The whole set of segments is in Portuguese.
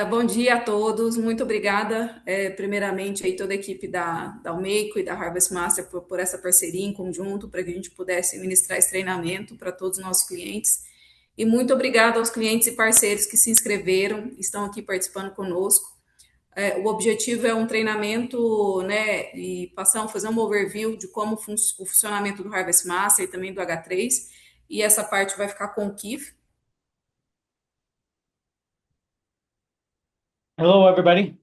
Bom dia a todos, muito obrigada, primeiramente, aí toda a equipe da Almeico e da Harvest Master por essa parceria em conjunto, para que a gente pudesse ministrar esse treinamento para todos os nossos clientes. E muito obrigada aos clientes e parceiros que se inscreveram, estão aqui participando conosco. O objetivo é um treinamento, né, e fazer um overview de como o funcionamento do Harvest Master e também do H3, e essa parte vai ficar com o Keith. Hello, everybody.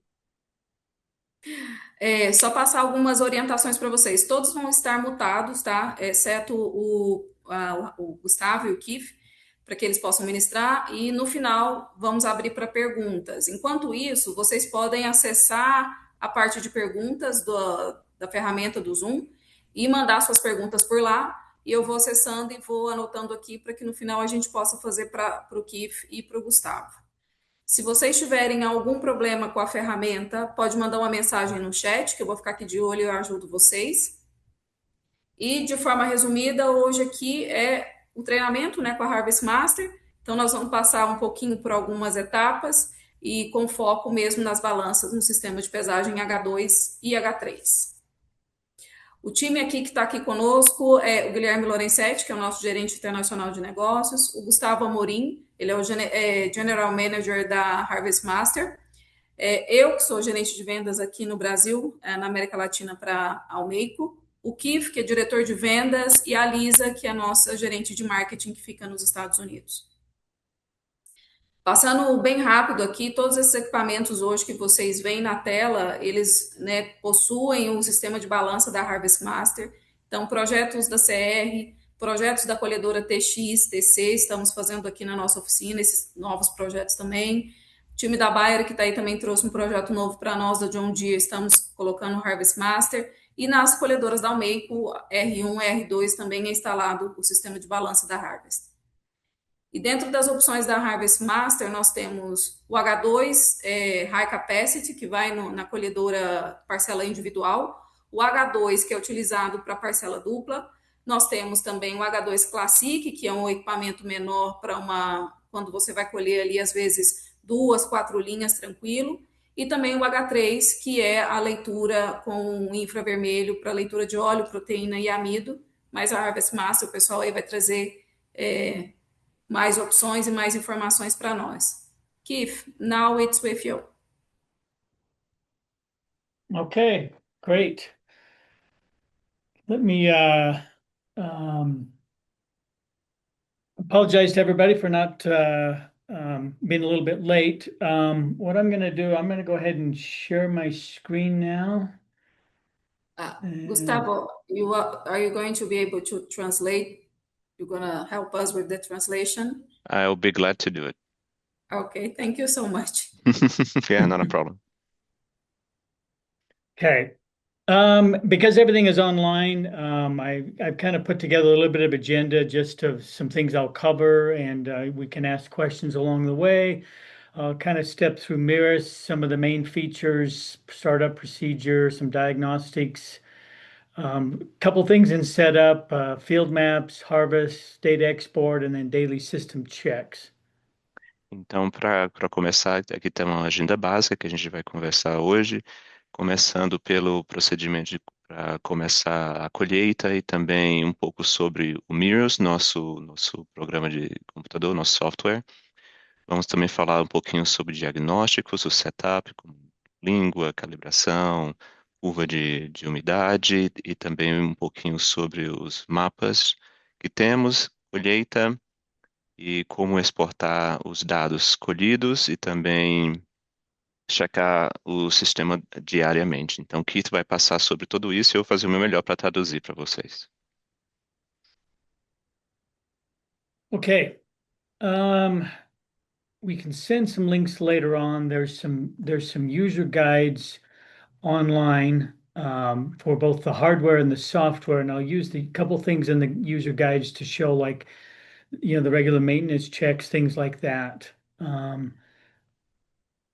Só passar algumas orientações para vocês. Todos vão estar mutados, tá? Exceto o Gustavo e o Keith, para que eles possam ministrar. E no final, vamos abrir para perguntas. Enquanto isso, vocês podem acessar a parte de perguntas da ferramenta do Zoom e mandar suas perguntas por lá. E eu vou acessando e vou anotando aqui para que no final a gente possa fazer para o Keith e para o Gustavo. Se vocês tiverem algum problema com a ferramenta, pode mandar uma mensagem no chat, que eu vou ficar aqui de olho e eu ajudo vocês. E de forma resumida, hoje aqui é o treinamento, né, com a Harvest Master. Então nós vamos passar um pouquinho por algumas etapas e com foco mesmo nas balanças no sistema de pesagem H2 e H3. O time aqui que está aqui conosco é o Guilherme Lorenzetti, que é o nosso gerente internacional de negócios, o Gustavo Amorim, ele é o General Manager da Harvest Master, eu, que sou gerente de vendas aqui no Brasil, na América Latina para a Almeico, o Keith, que é diretor de vendas, e a Lisa, que é a nossa gerente de marketing, que fica nos Estados Unidos. Passando bem rápido aqui, todos esses equipamentos hoje que vocês veem na tela, eles, né, possuem o sistema de balança da Harvest Master. Então, projetos da CR, projetos da colhedora TX, TC, estamos fazendo aqui na nossa oficina, esses novos projetos também. O time da Bayer, que está aí, também trouxe um projeto novo para nós, da John Deere, estamos colocando o Harvest Master. E nas colhedoras da Almeico, R1 e R2, também é instalado o sistema de balança da Harvest. E dentro das opções da Harvest Master, nós temos o H2 High Capacity, que vai na colhedora parcela individual, o H2, que é utilizado para parcela dupla. Nós temos também o H2 Classic, que é um equipamento menor para quando você vai colher ali, às vezes, duas, quatro linhas tranquilo. E também o H3, que é a leitura com infravermelho para leitura de óleo, proteína e amido. Mas a Harvest Master, o pessoal aí vai trazer mais opções e mais informações para nós. Keith, now it's with you. Okay, great. Let me um, apologize to everybody for not being a little bit late. What I'm going to do, I'm going to go ahead and share my screen now. And Gustavo, are you going to be able to translate? You're going to help us with the translation? I'll be glad to do it. Okay, thank you so much. Yeah, not a problem. okay. Because everything is online, I've kind of put together a little bit of agenda just of some things I'll cover, and we can ask questions along the way. I'll kind of step through Mirrors, some of the main features, startup procedure, some diagnostics, couple things in setup, field maps, harvest, data export, and then daily system checks. Então, para começar, aqui tem uma agenda básica que a gente vai conversar hoje, começando pelo procedimento para começar a colheita e também um pouco sobre o Mirrors, nosso programa de computador, nosso software. Vamos também falar um pouquinho sobre diagnósticos, o setup, como língua, calibração, curva de umidade e também um pouquinho sobre os mapas que temos, colheita e como exportar os dados colhidos e também checar o sistema diariamente. Então, o Keith vai passar sobre tudo isso e eu vou fazer o meu melhor para traduzir para vocês. Okay. We can send some links later on. There's some user guides online for both the hardware and the software, and I'll use the couple things in the user guides to show, like, the regular maintenance checks, things like that.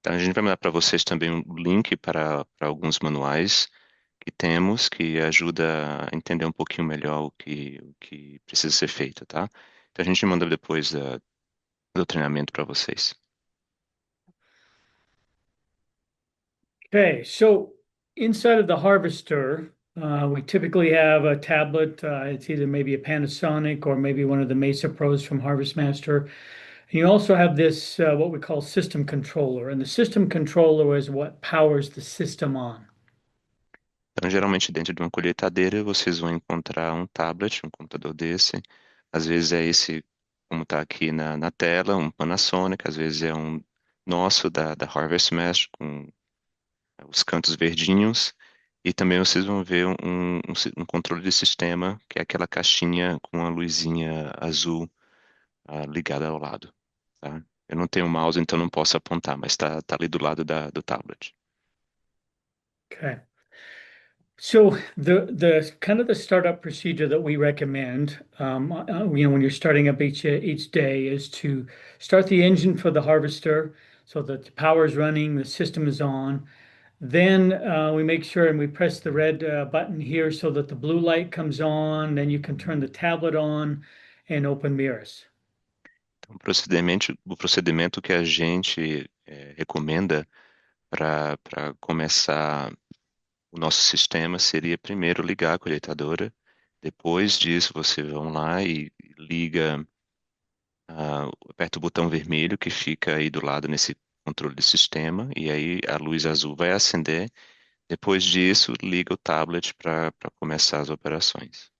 Então, a gente vai mandar para vocês também um link para alguns manuais que temos que ajuda a entender um pouquinho melhor o que precisa ser feito, tá? Então, a gente manda depois do treinamento para vocês. Okay, so inside of the harvester, we typically have a tablet. It's either maybe a Panasonic or maybe one of the Mesa Pros from Harvest Master. And you also have this, what we call system controller. And the system controller is what powers the system on. Então, geralmente, dentro de uma colheitadeira, vocês vão encontrar um tablet, um computador desse. Às vezes é esse, como está aqui na tela, um Panasonic. Às vezes é um nosso da Harvest Master, com os cantos verdinhos. E também vocês vão ver um controle de sistema, que é aquela caixinha com a luzinha azul ligada ao lado. Tá? Eu não tenho mouse, então não posso apontar, mas tá ali do lado do tablet. Okay. So the kind of the startup procedure that we recommend, when you're starting up each day, is to start the engine for the harvester so that the power is running, the system is on. Then we make sure and we press the red button here so that the blue light comes on. Then you can turn the tablet on and open mirrors. Então, o procedimento que a gente recomenda para começar o nosso sistema seria primeiro ligar a colheitadora. Depois disso, você vão lá e liga, aperta o botão vermelho que fica aí do lado nesse controle de sistema, e aí a luz azul vai acender. Depois disso, liga o tablet para começar as operações.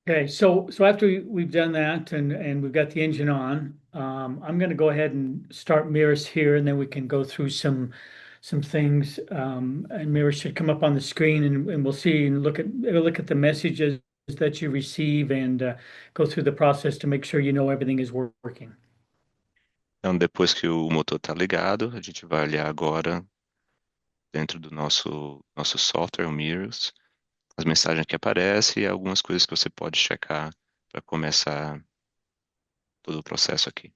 Okay, so after we've done that and we've got the engine on, I'm going to go ahead and start mirrors here, and then we can go through some things. And mirrors should come up on the screen, and we'll see and look at the messages that you receive and go through the process to make sure you know everything is working. Então, depois que o motor está ligado, a gente vai olhar agora dentro do nosso software, o Mirrors, as mensagens que aparecem e algumas coisas que você pode checar para começar todo o processo aqui.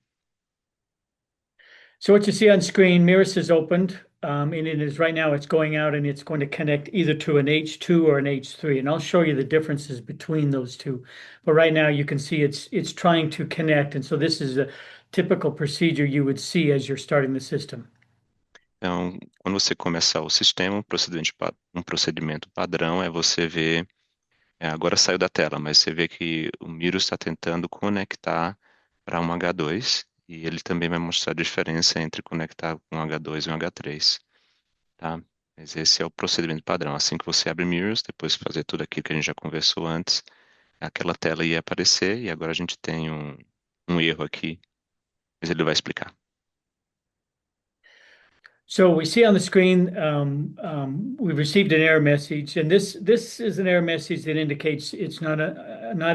So what you see on screen, Mirrors is opened, and it is right now it's going out and it's going to connect either to an H2 or an H3, and I'll show you the differences between those two. But right now you can see it's trying to connect, and so this is a typical procedure you would see as you're starting the system. Então, quando você começar o sistema, um procedimento padrão é você ver, agora saiu da tela, mas você vê que o Miro está tentando conectar para um H2 e ele também vai mostrar a diferença entre conectar com um H2 e um H3, tá? Mas esse é o procedimento padrão. Assim que você abre Mirrors, depois de fazer tudo aquilo que a gente já conversou antes, aquela tela ia aparecer e agora a gente tem um erro aqui, mas ele vai explicar. So we see on the screen we've received an error message, and this is an error message that indicates it's not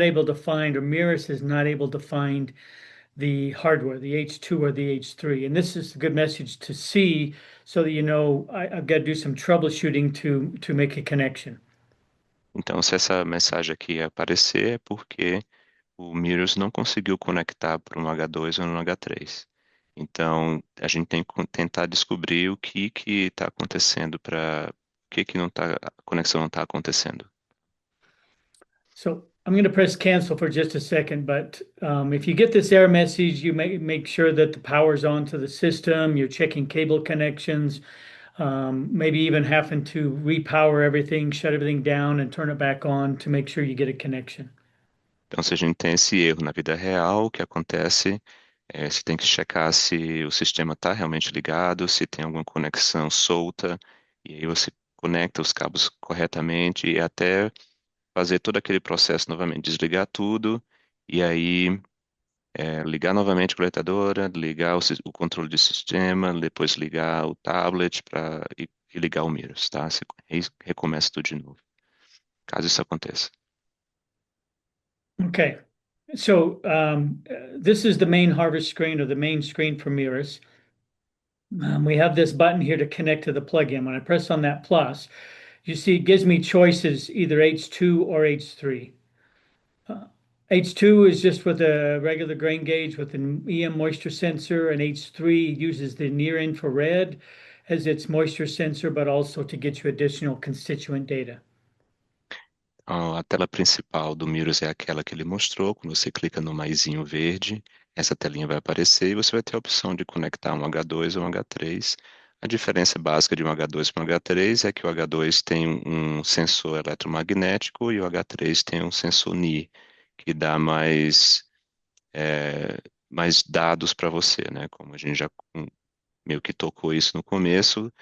able to find, or Mirrors is not able to find the hardware, the H2 or the H3. And this is a good message to see so that you know I've got to do some troubleshooting to make a connection. Então, se essa mensagem aqui aparecer, é porque o Mirrors não conseguiu conectar para um H2 ou um H3. Então, a gente tem que tentar descobrir o que está acontecendo para que não tá, a conexão não está acontecendo. So I'm going to press cancel for just a second, but if you get this error message, you make sure that the power's on to the system, you're checking cable connections, maybe even having to repower everything, shut everything down and turn it back on to make sure you get a connection. Então, se a gente tem esse erro na vida real, o que acontece você tem que checar se o sistema está realmente ligado, se tem alguma conexão solta, e aí você conecta os cabos corretamente e até fazer todo aquele processo novamente, desligar tudo e aí ligar novamente a coletadora, ligar o controle de sistema, depois ligar o tablet e ligar o Mirrors, tá? Você recomeça tudo de novo, caso isso aconteça. Okay. So this is the main harvest screen, or the main screen for Mirrors. We have this button here to connect to the plug-in. When I press on that plus, you see it gives me choices, either H2 or H3. H2 is just with a regular grain gauge with an EM moisture sensor, and H3 uses the near infrared as its moisture sensor, but also to get you additional constituent data. A tela principal do Mirrors é aquela que ele mostrou. Quando você clica no maisinho verde, essa telinha vai aparecer e você vai ter a opção de conectar um H2 ou um H3. A diferença básica de um H2 para um H3 é que o H2 tem um sensor eletromagnético e o H3 tem um sensor Ni, que dá é, mais dados para você, né? Como a gente já meio que tocou isso no começo,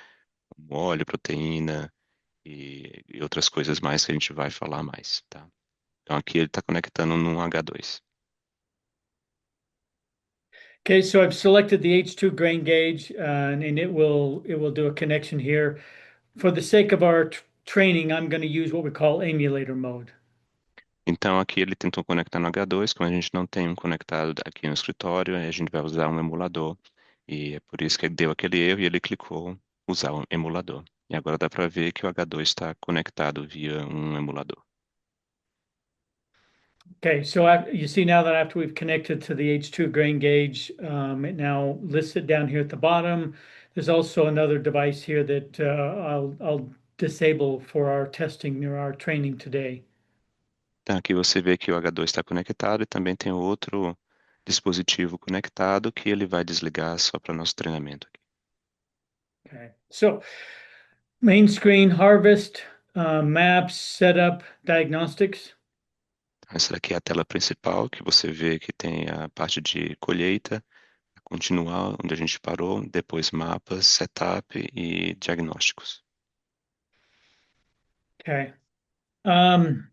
como óleo, proteína e outras coisas mais que a gente vai falar mais, tá? Então aqui ele está conectando num H2. Okay, so I've selected the H2 grain gauge, and it will do a connection here. For the sake of our training, I'm going to use what we call emulator mode. Então aqui ele tentou conectar no H2, como a gente não tem um conectado aqui no escritório, a gente vai usar um emulador. E é por isso que ele deu aquele erro e ele clicou usar um emulador. E agora dá para ver que o H2 está conectado via um emulador. Okay, so you see now that after we've connected to the H2 grain gauge, it now lists it down here at the bottom. There's also another device here that I'll disable for our testing or our training today. Então aqui você vê que o H2 está conectado e também tem outro dispositivo conectado que ele vai desligar só para nosso treinamento aqui. Okay, so main screen, harvest, maps, setup, diagnostics. Essa daqui é a tela principal, que você vê que tem a parte de colheita, continuar onde a gente parou, depois mapas, setup e diagnósticos. Okay. I'm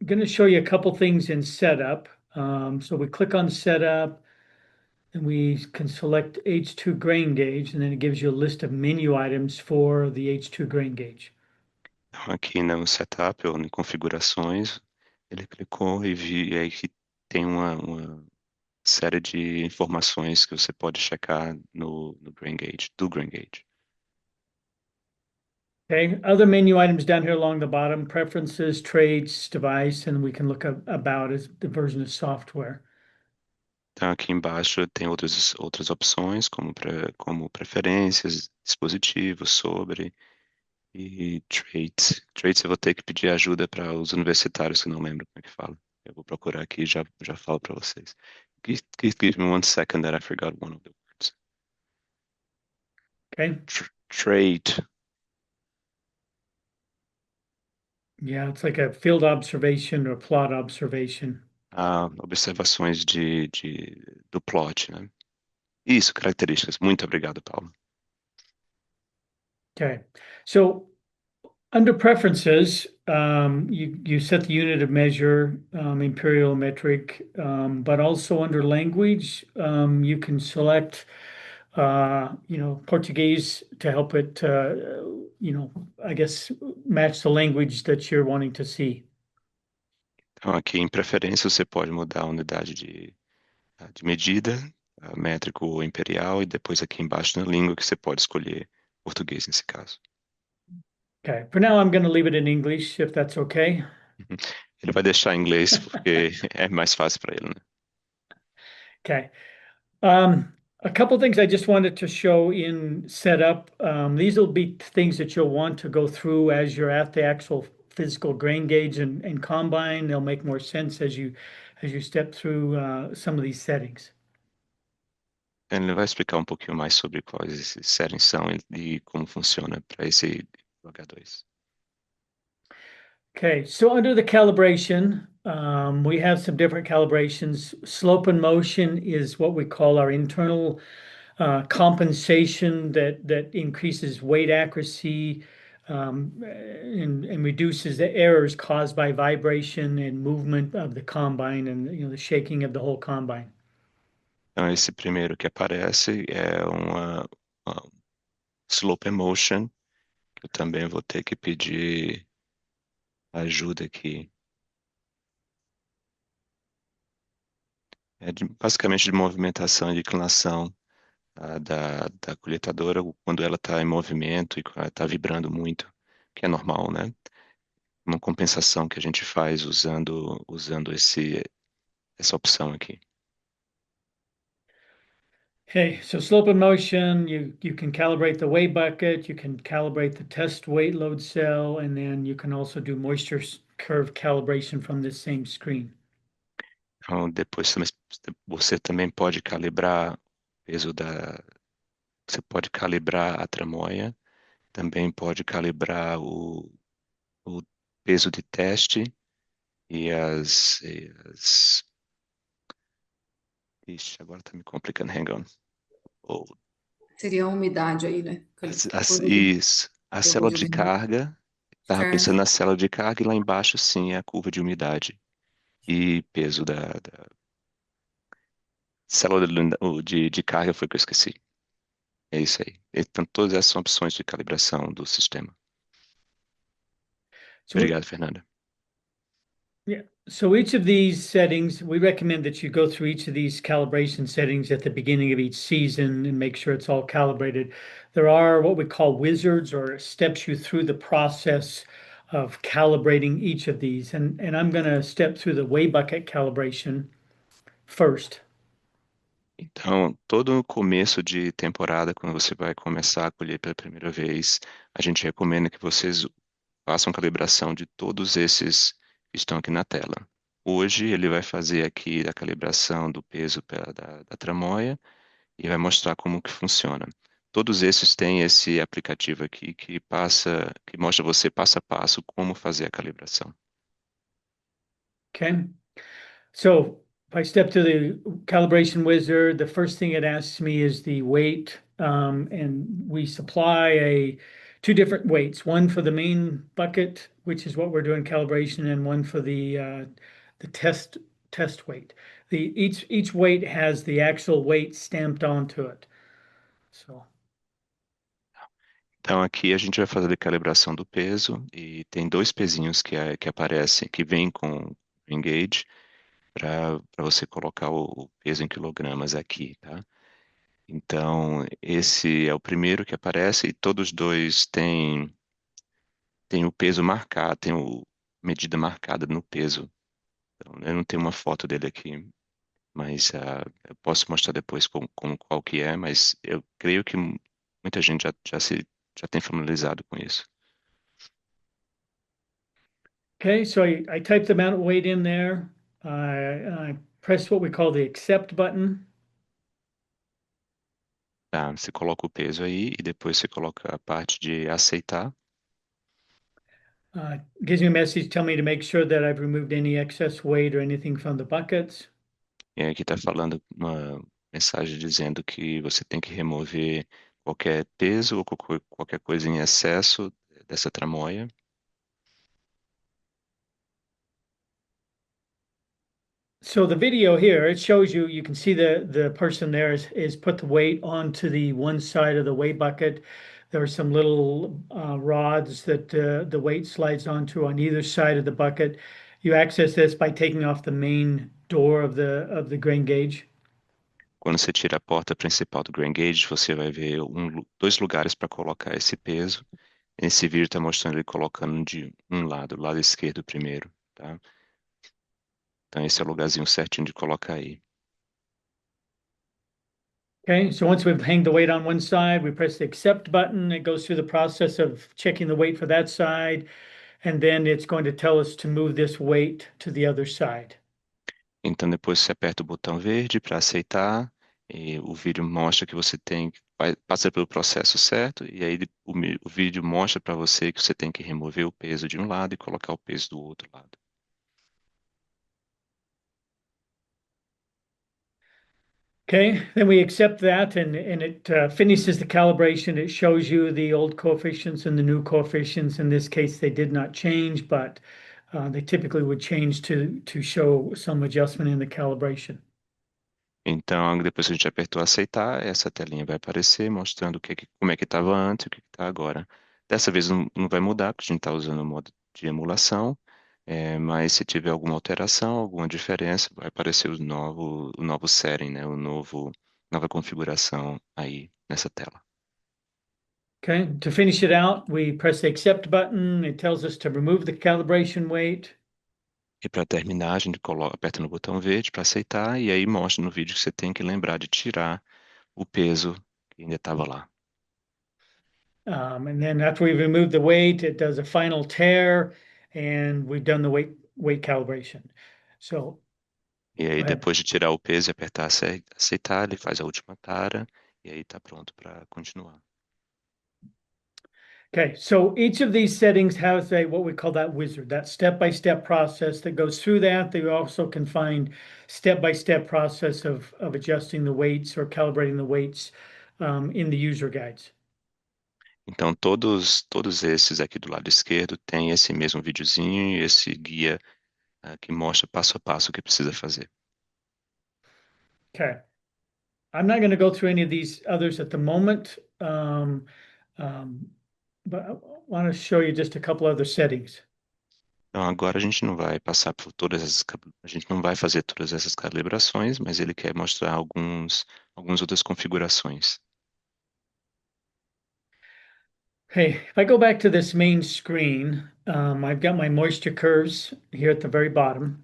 going to show you a couple things in setup. So we click on setup and we can select H2 grain gauge, and then it gives you a list of menu items for the H2 grain gauge. Então, aqui no setup ou em configurações, ele clicou e aí que tem uma série de informações que você pode checar no Grain Gauge, do Grain Gauge. Okay, other menu items down here along the bottom, preferences, traits, device, and we can look up about as the version of software. Então, aqui embaixo tem outras opções, como preferências, dispositivos, sobre e traits. Traits eu vou ter que pedir ajuda para os universitários que não lembram como é que fala. Eu vou procurar aqui e já falo para vocês. Give me 1 second that I forgot one of the words. Okay, Trait. yeah, it's like a field observation or plot observation. Observações do plot, né? Isso, características. Muito obrigado, Paulo. Okay, so under preferences, you set the unit of measure, imperial metric, but also under language, you can select, Portuguese to help it, I guess, match the language that you're wanting to see. Então, aqui em preferência, você pode mudar a unidade de medida, métrico ou imperial, e depois aqui embaixo na língua que você pode escolher português nesse caso. Okay, for now, I'm going to leave it in English, if that's okay. Ele vai deixar em inglês porque é mais fácil para ele, né? Okay. A couple things I just wanted to show in setup. These will be things that you'll want to go through as you're at the actual physical grain gauge and combine. They'll make more sense as you step through some of these settings. Ele vai explicar um pouquinho mais sobre quais esses settings são e como funciona para esse H2. Okay, so under the calibration, we have some different calibrations. Slope and motion is what we call our internal compensation that increases weight accuracy and reduces the errors caused by vibration and movement of the combine and the shaking of the whole combine. Então, esse primeiro que aparece é uma slope motion, que eu também vou ter que pedir ajuda aqui. Basicamente de movimentação e de inclinação da colheitadora quando ela está em movimento e está vibrando muito, que é normal, né? Uma compensação que a gente faz usando essa opção aqui. Okay, so slope and motion, you can calibrate the weigh bucket, you can calibrate the test weight load cell, and then you can also do moisture curve calibration from this same screen. Então, depois você também pode calibrar o peso você pode calibrar a tramoia, também pode calibrar o peso de teste e as. Ixi, agora tá me complicando, hang on. O- Seria a umidade aí, né? Curva de, isso, a curva célula de de umidade. carga. Estava pensando Certo. na célula de carga e lá embaixo, sim, é a curva de umidade e peso da célula de carga foi o que eu esqueci. É isso aí. Então, todas essas são opções de calibração do sistema. So we, Obrigado, Fernanda. yeah, so each of these settings, we recommend that you go through each of these calibration settings at the beginning of each season and make sure it's all calibrated. There are what we call wizards or steps you through the process of calibrating each of these. And I'm going to step through the weigh bucket calibration first. Então, todo começo de temporada, quando você vai começar a colher pela primeira vez, a gente recomenda que vocês façam calibração de todos esses que estão aqui na tela. Hoje ele vai fazer aqui a calibração do peso da tramoia e vai mostrar como que funciona. Todos esses têm esse aplicativo aqui que mostra você passo a passo como fazer a calibração. Okay. So if I step to the calibration wizard, the first thing it asks me is the weight. And we supply two different weights, one for the main bucket, which is what we're doing calibration, and one for the test weight. Each weight has the actual weight stamped onto it. So Então aqui a gente vai fazer a calibração do peso e tem dois pezinhos que aparecem, que vêm com o Engage para você colocar o peso em quilogramas aqui, tá? Então esse é o primeiro que aparece e todos dois têm o peso marcado, tem a medida marcada no peso. Então, eu não tenho uma foto dele aqui, mas eu posso mostrar depois qual que é, mas eu creio que muita gente já tem familiarizado com isso. okay, so I type the amount of weight in there. I press what we call the accept button. Tá, você coloca o peso aí e depois você coloca a parte de aceitar. Gives me a message telling me to make sure that I've removed any excess weight or anything from the buckets. E aqui está falando uma mensagem dizendo que você tem que remover qualquer peso ou qualquer coisa em excesso dessa tramoia. So the video here, it shows you, you can see the person there is put the weight onto the one side of the weigh bucket. There are some little rods that the weight slides onto on either side of the bucket. You access this by taking off the main door of the grain gauge. Quando você tira a porta principal do Grain Gauge, você vai ver dois lugares para colocar esse peso. Esse vídeo está mostrando ele colocando de um lado, o lado esquerdo primeiro, tá? Então esse é o lugarzinho certinho de colocar aí. Okay, so once we've hanged the weight on one side, we press the accept button. It goes through the process of checking the weight for that side, and then it's going to tell us to move this weight to the other side. Então depois você aperta o botão verde para aceitar e o vídeo mostra que você passa pelo processo certo e aí o vídeo mostra para você que você tem que remover o peso de um lado e colocar o peso do outro lado. Okay, then we accept that and it finishes the calibration. It shows you the old coefficients and the new coefficients. In this case, they did not change, but they typically would change to show some adjustment in the calibration. Então depois que a gente apertou aceitar, essa telinha vai aparecer mostrando como é que estava antes e o que está agora. Dessa vez não vai mudar, porque a gente está usando o modo de emulação. Mas se tiver alguma alteração, alguma diferença, vai aparecer o novo setting, né? Nova configuração aí nessa tela. Okay, to finish it out, we press the accept button. It tells us to remove the calibration weight. E para terminar, a gente aperta no botão verde para aceitar, e aí mostra no vídeo que você tem que lembrar de tirar o peso que ainda estava lá. And then after we've removed the weight, it does a final tare, and we've done the weight calibration. So E aí, go ahead. depois de tirar o peso e apertar aceitar, ele faz a última tara, e aí está pronto para continuar. Okay, so each of these settings has a what we call that wizard, that step-by-step process that goes through that. They also can find step-by-step process of adjusting the weights or calibrating the weights in the user guides. Então, todos esses aqui do lado esquerdo têm esse mesmo videozinho e esse guia que mostra passo a passo o que precisa fazer. Okay. I'm not going to go through any of these others at the moment, but I want to show you just a couple other settings. Então, agora a gente não vai passar por a gente não vai fazer todas essas calibrações, mas ele quer mostrar algumas outras configurações. Okay, if I go back to this main screen, I've got my moisture curves here at the very bottom.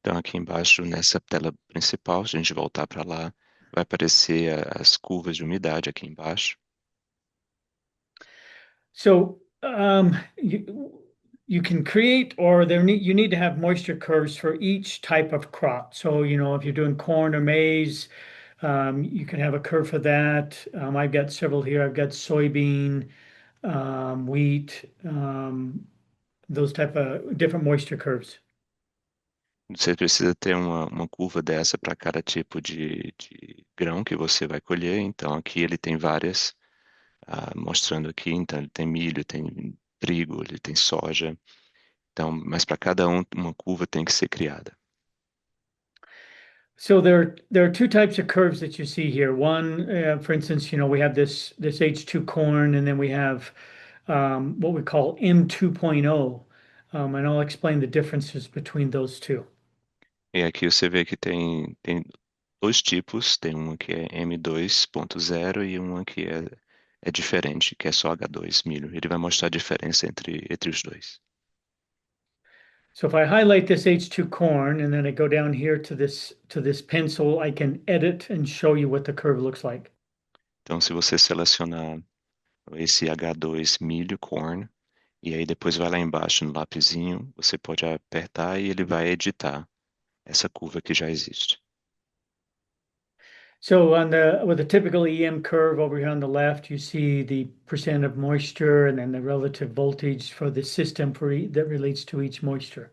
Então, aqui embaixo, nessa tela principal, se a gente voltar para lá, vai aparecer as curvas de umidade aqui embaixo. So you can create, or you need to have moisture curves for each type of crop. So, if you're doing corn or maize, you can have a curve for that. I've got several here. I've got soybean, wheat, those type of different moisture curves. Você precisa ter uma curva dessa para cada tipo de grão que você vai colher. Então, aqui ele tem várias, mostrando aqui. Então, ele tem milho, tem trigo, ele tem soja. Então, mas para cada uma curva tem que ser criada. So there are two types of curves that you see here. One, for instance, we have this H2 corn, and then we have what we call M2.0, and I'll explain the differences between those two. E aqui você vê que tem dois tipos. Tem uma que é M2.0 e uma que é diferente, que é só H2 milho. Ele vai mostrar a diferença entre os dois. So if I highlight this H2 corn and then I go down here to this pencil, I can edit and show you what the curve looks like. Então, se você selecionar esse H2 milho corn, e aí depois vai lá embaixo no lapisinho, você pode apertar e ele vai editar essa curva que já existe. So with a typical EM curve over here on the left, you see the percent of moisture and then the relative voltage for the system that relates to each moisture.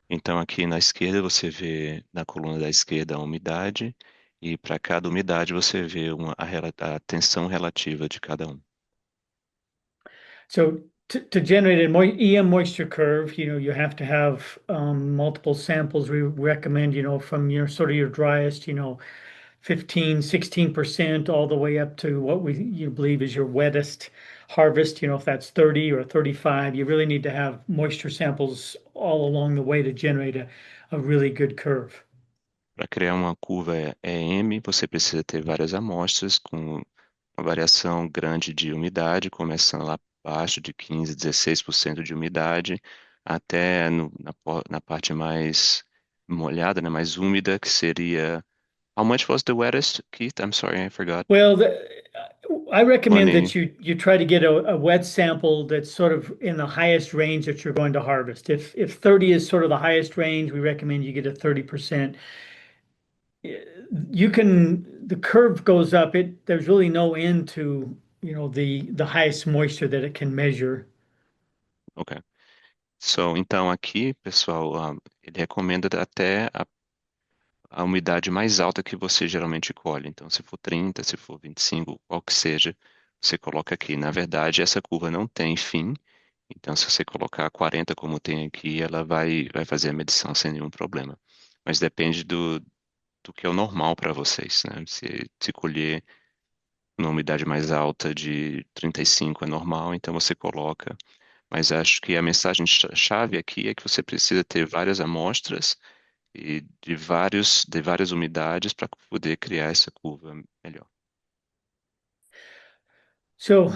Então aqui na esquerda você vê na coluna da esquerda a umidade e para cada umidade você vê a tensão relativa de cada um. So to generate an EM moisture curve, you have to have multiple samples. We recommend, from your sort of your driest, 15, 16%, all the way up to what you believe is your wettest harvest. If that's 30 or 35, you really need to have moisture samples all along the way to generate a really good curve. Para criar uma curva EM, você precisa ter várias amostras com uma variação grande de umidade, começando lá abaixo de 15, 16% de umidade, até na parte mais molhada, né, mais úmida, que seria... How much was the wettest, Keith? I'm sorry, I forgot. Well, I recommend 20. that you try to get a wet sample that's sort of in the highest range that you're going to harvest. If 30 is sort of the highest range, we recommend you get a 30%. The curve goes up. There's really no end to, the highest moisture that it can measure. Ok. Então aqui, pessoal, ele recomenda até a umidade mais alta que você geralmente colhe. Então, se for 30, se for 25, qual que seja, você coloca aqui. Na verdade, essa curva não tem fim. Então, se você colocar 40 como tem aqui, ela vai fazer a medição sem nenhum problema. Mas depende do que é o normal para vocês, né? Se colher uma umidade mais alta de 35 é normal, então você coloca. Mas acho que a mensagem chave aqui é que você precisa ter várias amostras e de várias umidades para poder criar essa curva melhor. So,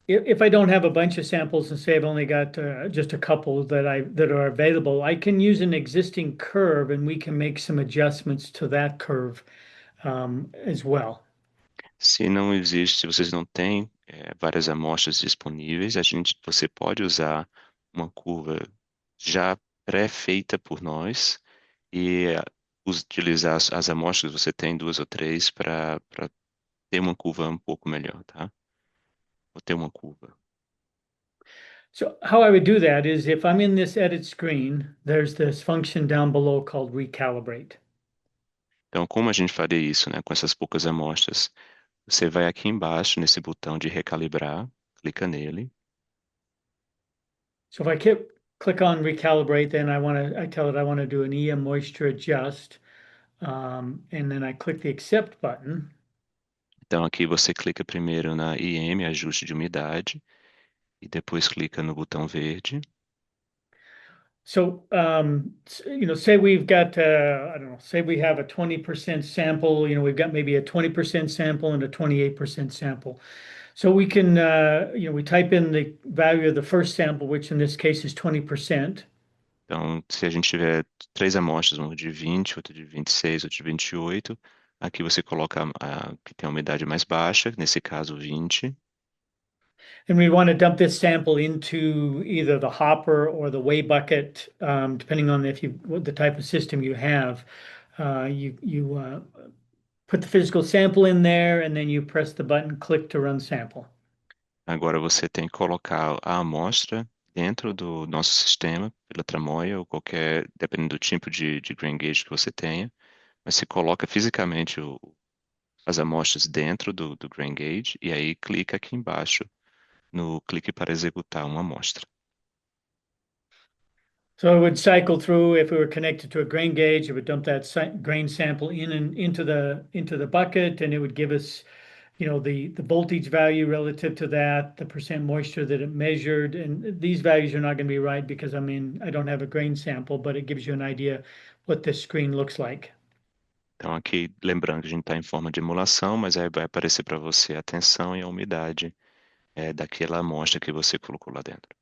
if I don't have a bunch of samples and say I've only got just a couple that are available, I can use an existing curve and we can make some adjustments to that curve as well. Se vocês não têm várias amostras disponíveis, você pode usar uma curva já pré-feita por nós e utilizar as amostras que você tem, duas ou três, para ter uma curva um pouco melhor, tá? Ou ter uma curva. So how I would do that is if I'm in this edit screen, there's this function down below called recalibrate. Então, como a gente faria isso, né, com essas poucas amostras? Você vai aqui embaixo nesse botão de recalibrar, clica nele. So if I click on recalibrate, then I tell it I want to do an EM moisture adjust. And then I click the accept button. Então, aqui você clica primeiro na IM, ajuste de umidade, e depois clica no botão verde. So, say we've got, I don't know, say we have a 20% sample, we've got maybe a 20% sample and a 28% sample. So we can, we type in the value of the first sample, which in this case is 20%. Então, se a gente tiver três amostras, uma de 20, outra de 26, outra de 28, aqui você coloca a que tem a umidade mais baixa, nesse caso 20. And we want to dump this sample into either the hopper or the weigh bucket, depending on what the type of system you have. You put the physical sample in there, and then you press the button, click to run sample. Agora você tem que colocar a amostra dentro do nosso sistema, pela tramóia ou qualquer, dependendo do tipo de grain gauge que você tenha, mas você coloca fisicamente as amostras dentro do grain gauge e aí clica aqui embaixo no clique para executar uma amostra. So it would cycle through if we were connected to a grain gauge, it would dump that grain sample in and into the bucket, and it would give us, the voltage value relative to that, the percent moisture that it measured, and these values are not going to be right because I don't have a grain sample, but it gives you an idea what this screen looks like. Então aqui, lembrando que a gente está em forma de emulação, mas aí vai aparecer para você a tensão e a umidade daquela amostra que você colocou lá dentro.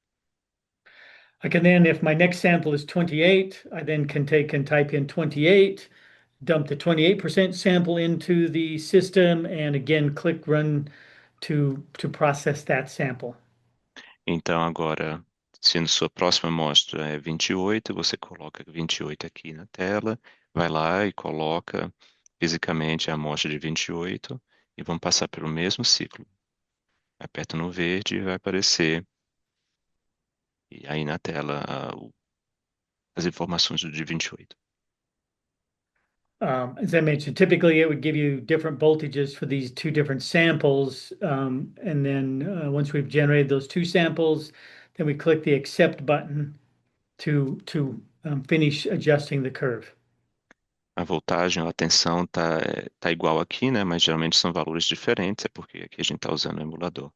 I can then, if my next sample is 28, I then can take and type in 28, dump the 28% sample into the system, and again, click run to process that sample. Então agora, se na sua próxima amostra é 28, você coloca 28 aqui na tela, vai lá e coloca fisicamente a amostra de 28 e vamos passar pelo mesmo ciclo. Aperta no verde e vai aparecer e aí na tela as informações do de 28. As I mentioned, typically it would give you different voltages for these two different samples. And then once we've generated those two samples, then we click the accept button to finish adjusting the curve. A voltagem ou a tensão tá igual aqui, né? Mas geralmente são valores diferentes, é porque aqui a gente está usando o emulador.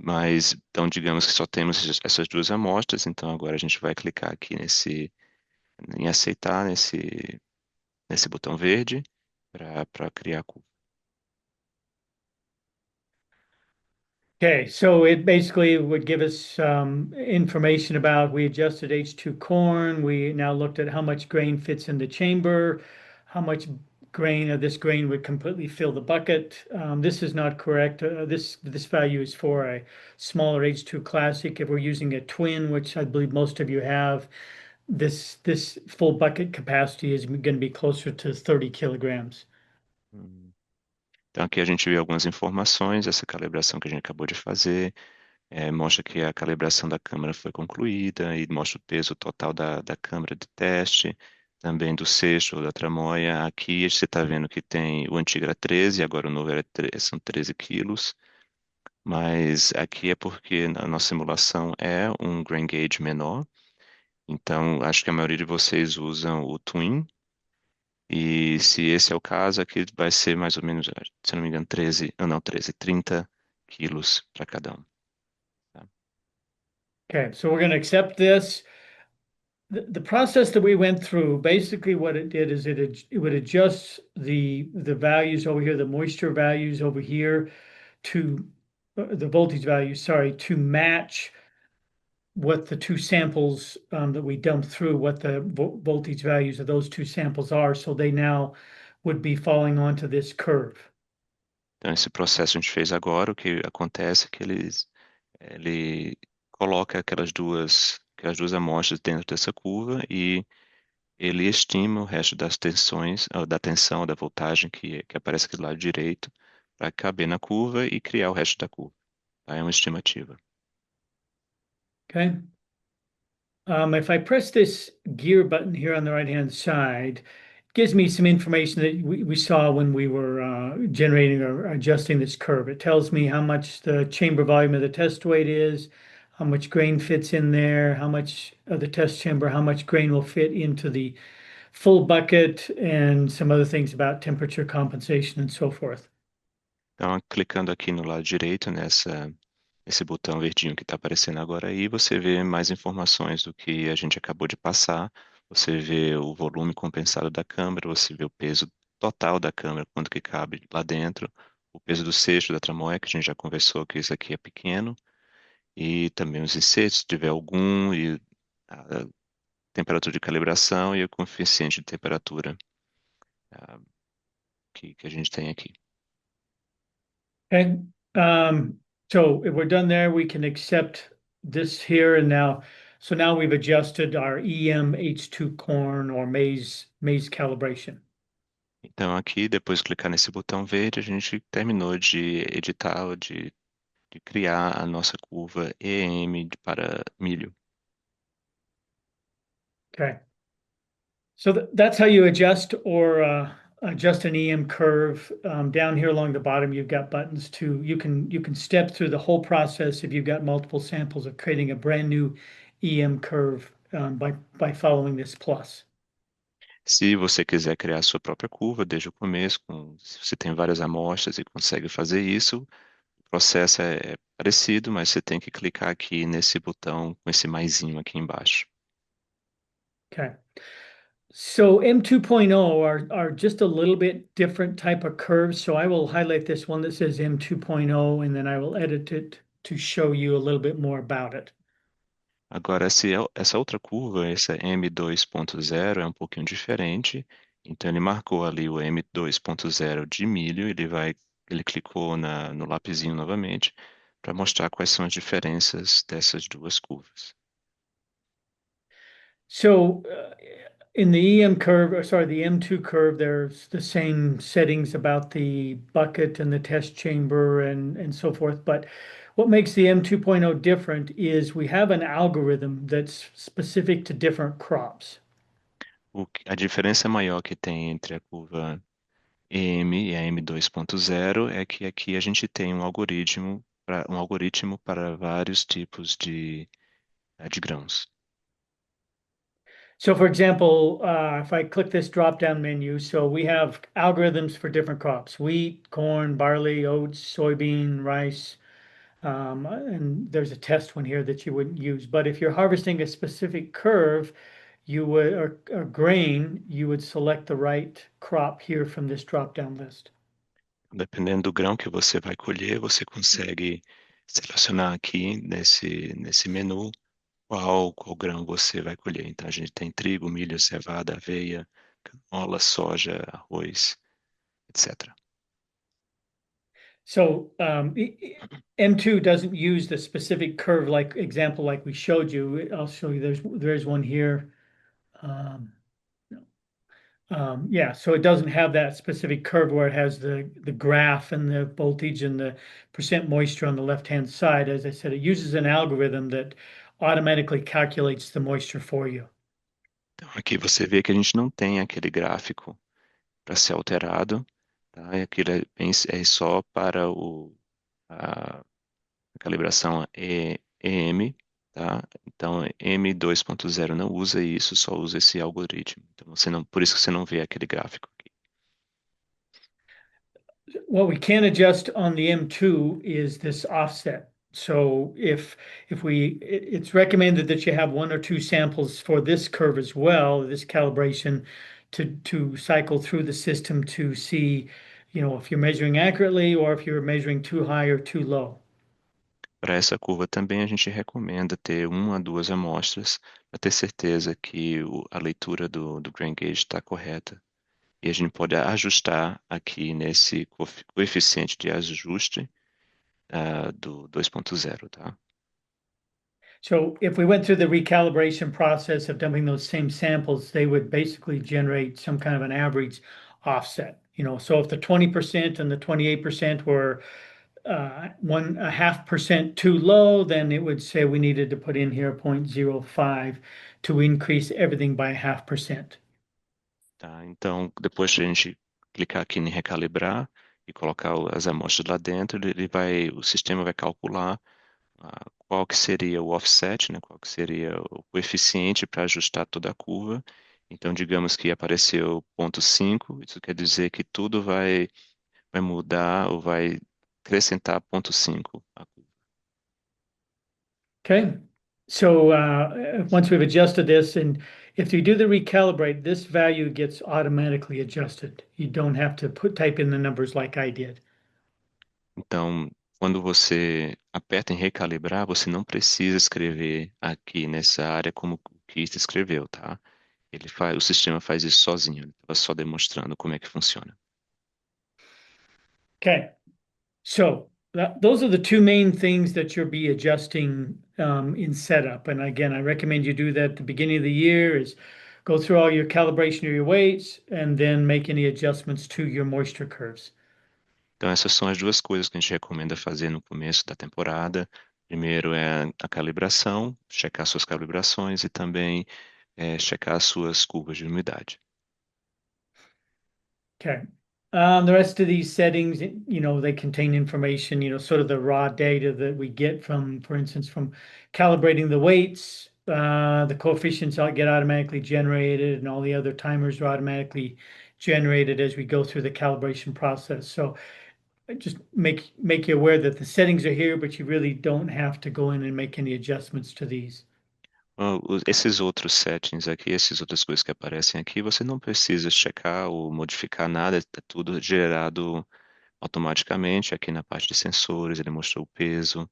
Mas, então, digamos que só temos essas duas amostras, então agora a gente vai clicar aqui em aceitar nesse botão verde para criar a curva. Okay, so it basically would give us information about we adjusted H2 corn. We now looked at how much grain fits in the chamber, how much grain of this grain would completely fill the bucket. This is not correct. This value is for a smaller H2 Classic. If we're using a twin, which I believe most of you have, this full bucket capacity is going to be closer to 30 kilograms. Então aqui a gente vê algumas informações, essa calibração que a gente acabou de fazer, mostra que a calibração da câmera foi concluída e mostra o peso total da câmera de teste, também do cesto ou da tramóia. Aqui você está vendo que tem o antigo era 13, agora o novo são 13 quilos, mas aqui é porque a nossa simulação é um grain gauge menor, então acho que a maioria de vocês usam o Twin, e se esse é o caso, aqui vai ser mais ou menos, se não me engano, 30 quilos para cada um. Tá? Okay, so we're going to accept this. The process that we went through, basically what it did is it would adjust the values over here, the moisture values over here to the voltage values, sorry, to match what the two samples that we dumped through, what the voltage values of those two samples are. So they now would be falling onto this curve. Então, esse processo a gente fez agora, o que acontece é que ele coloca aquelas duas amostras dentro dessa curva e ele estima o resto das tensões, da tensão, da voltagem que aparece aqui do lado direito, para caber na curva e criar o resto da curva. Tá? É uma estimativa. Okay. If I press this gear button here on the right-hand side, it gives me some information that we saw when we were generating or adjusting this curve. It tells me how much the chamber volume of the test weight is, how much grain fits in there, how much of the test chamber, how much grain will fit into the full bucket, and some other things about temperature compensation and so forth. Então, clicando aqui no lado direito, nesse botão verdinho que está aparecendo agora aí, você vê mais informações do que a gente acabou de passar. Você vê o volume compensado da câmara, você vê o peso total da câmara, quanto que cabe lá dentro, o peso do cesto da tramóia, que a gente já conversou que isso aqui é pequeno, e também os insertos, se tiver algum, e a temperatura de calibração e o coeficiente de temperatura ah, que a gente tem aqui. Okay. So if we're done there, we can accept this here and now. So now we've adjusted our EM H2 corn or maize calibration. Então aqui, depois de clicar nesse botão verde, a gente terminou de editar, ou de criar a nossa curva EM para milho. Okay. So that's how you adjust or adjust an EM curve. Down here along the bottom, you've got buttons to you can step through the whole process if you've got multiple samples of creating a brand new EM curve by following this plus. Se você quiser criar a sua própria curva desde o começo, se você tem várias amostras e consegue fazer isso, o processo é parecido, mas você tem que clicar aqui nesse botão com esse maisinho aqui embaixo. Okay. So M2.0 are just a little bit different type of curves. So I will highlight this one that says M2.0 and then I will edit it to show you a little bit more about it. Agora, essa outra curva, essa M2.0, é um pouquinho diferente. Então, ele marcou ali o M2.0 de milho, ele clicou no lapisinho novamente para mostrar quais são as diferenças dessas duas curvas. So in the EM curve, or sorry, the M2 curve, there's the same settings about the bucket and the test chamber and so forth. But what makes the M2.0 different is we have an algorithm that's specific to different crops. A diferença maior que tem entre a curva EM e a M2.0 é que aqui a gente tem um algoritmo para vários tipos de grãos. So for example, if I click this drop-down menu, so we have algorithms for different crops: wheat, corn, barley, oats, soybean, rice, and there's a test one here that you wouldn't use. But if you're harvesting a specific curve, you would, or grain, you would select the right crop here from this drop-down list. Dependendo do grão que você vai colher, você consegue selecionar aqui nesse menu qual grão você vai colher. Então, a gente tem trigo, milho, cevada, aveia, canola, soja, arroz, etc. So M2 doesn't use the specific curve like example like we showed you. I'll show you. There's one here. Yeah, so it doesn't have that specific curve where it has the graph and the voltage and the percent moisture on the left-hand side. As I said, it uses an algorithm that automatically calculates the moisture for you. Então, aqui você vê que a gente não tem aquele gráfico para ser alterado, tá? E aquilo é só para a calibração EM, tá? Então, M2.0 não usa isso, só usa esse algoritmo. Então, por isso que você não vê aquele gráfico aqui. What we can adjust on the M2 is this offset. So if it's recommended that you have one or two samples for this curve as well, this calibration, to cycle through the system to see, if you're measuring accurately or if you're measuring too high or too low. Para essa curva também a gente recomenda ter uma a duas amostras para ter certeza que a leitura do grain gauge está correta. E a gente pode ajustar aqui nesse coeficiente de ajuste do 2.0, tá? So if we went through the recalibration process of dumping those same samples, they would basically generate some kind of an average offset. So if the 20% and the 28% were 1.5% too low, then it would say we needed to put in here 0.05 to increase everything by 0.5%. Tá? Então, depois de a gente clicar aqui em recalibrar e colocar as amostras lá dentro, o sistema vai calcular qual que seria o offset, né? Qual que seria o coeficiente para ajustar toda a curva. Então, digamos que apareceu 0,5, isso quer dizer que tudo vai mudar ou vai acrescentar 0,5 à curva. Okay. So once we've adjusted this, and if you do the recalibrate, this value gets automatically adjusted. You don't have to type in the numbers like I did. Então, quando você aperta em recalibrar, você não precisa escrever aqui nessa área como o Keith escreveu, tá? O sistema faz isso sozinho. Ele estava só demonstrando como é que funciona. Okay. So those are the two main things that you'll be adjusting in setup. And again, I recommend you do that at the beginning of the year is go through all your calibration of your weights and then make any adjustments to your moisture curves. Então, essas são as duas coisas que a gente recomenda fazer no começo da temporada. Primeiro é a calibração, checar suas calibrações e também checar as suas curvas de umidade. Okay. The rest of these settings, they contain information, sort of the raw data that we get from, for instance, from calibrating the weights, the coefficients get automatically generated, and all the other timers are automatically generated as we go through the calibration process. So just make you aware that the settings are here, but you really don't have to go in and make any adjustments to these. Esses outros settings aqui, essas outras coisas que aparecem aqui, você não precisa checar ou modificar nada, é tudo gerado automaticamente. Aqui na parte de sensores, ele mostrou o peso.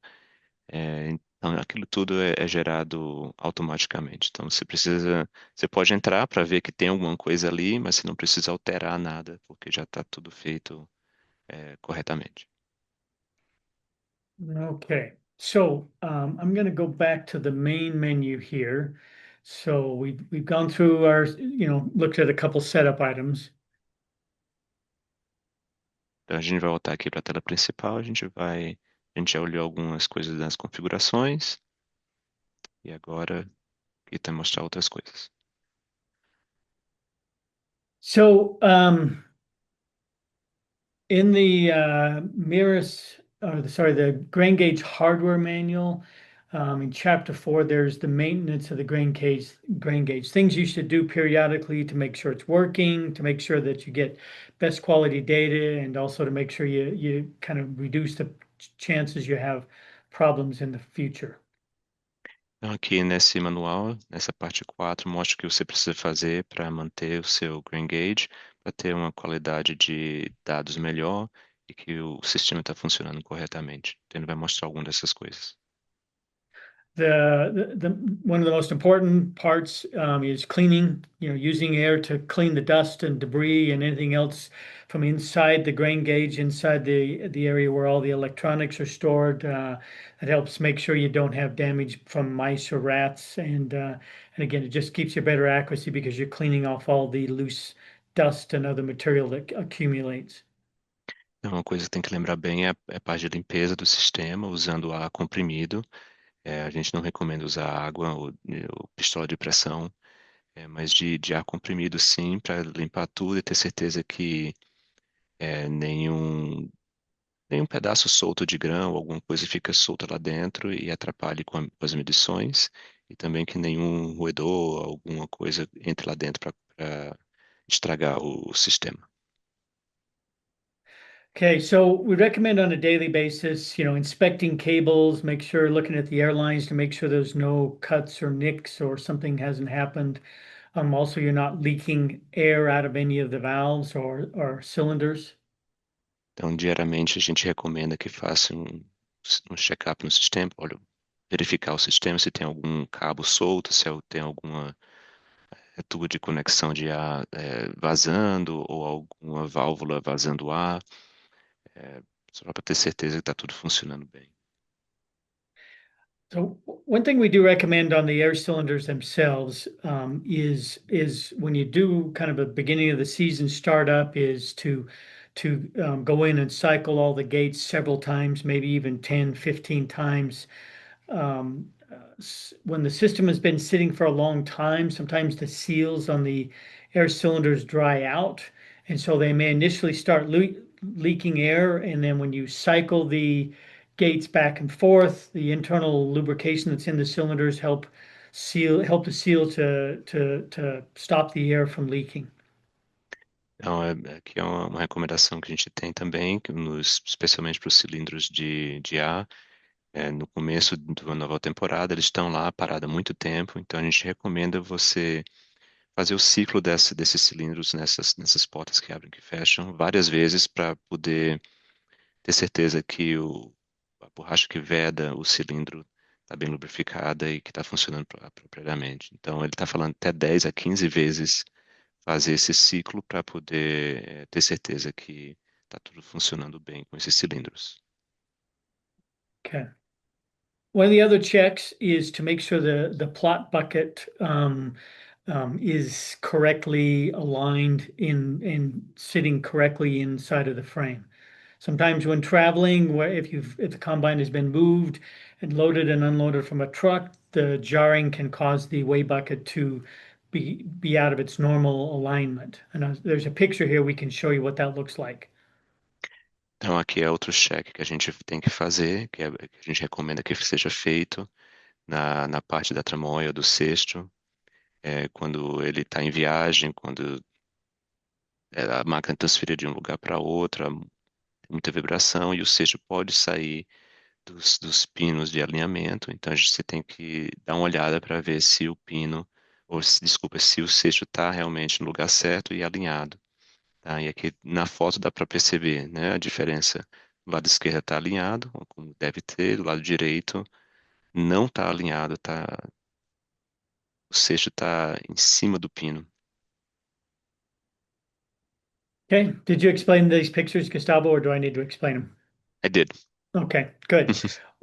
Então, aquilo tudo é gerado automaticamente. Então, você pode entrar para ver que tem alguma coisa ali, mas você não precisa alterar nada, porque já está tudo feito corretamente. Okay, so I'm going to go back to the main menu here. So we've gone through our, looked at a couple setup items. Então, a gente vai voltar aqui para a tela principal, a gente já olhou algumas coisas das configurações, e agora aqui está mostrar outras coisas. So in the the grain gauge hardware manual, in chapter 4, there's the maintenance of the grain gauge, things you should do periodically to make sure it's working, to make sure that you get best quality data, and also to make sure you kind of reduce the chances you have problems in the future. Então, aqui nesse manual, nessa parte 4, mostra o que você precisa fazer para manter o seu grain gauge, para ter uma qualidade de dados melhor e que o sistema está funcionando corretamente. Então, ele vai mostrar alguma dessas coisas. One of the most important parts is cleaning, using air to clean the dust and debris and anything else from inside the grain gauge, inside the area where all the electronics are stored. That helps make sure you don't have damage from mice or rats. And again, it just keeps you better accuracy because you're cleaning off all the loose dust and other material that accumulates. Então, uma coisa que tem que lembrar bem é a parte de limpeza do sistema, usando ar comprimido. A gente não recomenda usar água ou pistola de pressão, mas de ar comprimido sim, para limpar tudo e ter certeza que nenhum pedaço solto de grão, alguma coisa fica solta lá dentro e atrapalhe com as medições, e também que nenhum roedor, alguma coisa entre lá dentro para estragar o sistema. Okay, so we recommend on a daily basis, inspecting cables, make sure looking at the airlines to make sure there's no cuts or nicks or something hasn't happened. Also, you're not leaking air out of any of the valves or cylinders. Então, diariamente a gente recomenda que faça um check-up no sistema, olha, verificar o sistema se tem algum cabo solto, se tem alguma tubo de conexão de ar vazando ou alguma válvula vazando ar, só para ter certeza que está tudo funcionando bem. So one thing we do recommend on the air cylinders themselves is when you do kind of a beginning of the season startup is to go in and cycle all the gates several times, maybe even 10, 15 times. When the system has been sitting for a long time, sometimes the seals on the air cylinders dry out, and so they may initially start leaking air, and then when you cycle the gates back and forth, the internal lubrication that's in the cylinders help the seal to stop the air from leaking. Então, aqui é uma recomendação que a gente tem também, especialmente para os cilindros de ar. No começo de uma nova temporada, eles estão lá parados há muito tempo, então a gente recomenda você fazer o ciclo desses cilindros nessas portas que abrem e que fecham várias vezes para poder ter certeza que a borracha que veda o cilindro está bem lubrificada e que está funcionando apropriadamente. Então, ele está falando até 10 a 15 vezes fazer esse ciclo para poder ter certeza que está tudo funcionando bem com esses cilindros. Okay. One of the other checks is to make sure the plot bucket is correctly aligned in sitting correctly inside of the frame. Sometimes when traveling, if the combine has been moved and loaded and unloaded from a truck, the jarring can cause the weigh bucket to be out of its normal alignment. And there's a picture here we can show you what that looks like. Então, aqui é outro check que a gente tem que fazer, que a gente recomenda que seja feito na parte da tramóia do cesto, quando ele está em viagem, quando a máquina transfere de um lugar para outro, tem muita vibração e o cesto pode sair dos pinos de alinhamento, então você tem que dar uma olhada para ver se o pino, desculpa, se o cesto está realmente no lugar certo e alinhado. Tá? E aqui na foto dá para perceber, né, a diferença. Do lado esquerdo está alinhado, como deve ter, do lado direito não está alinhado, o cesto está em cima do pino. Okay, did you explain these pictures, Gustavo, or do I need to explain them? I did. Okay, good.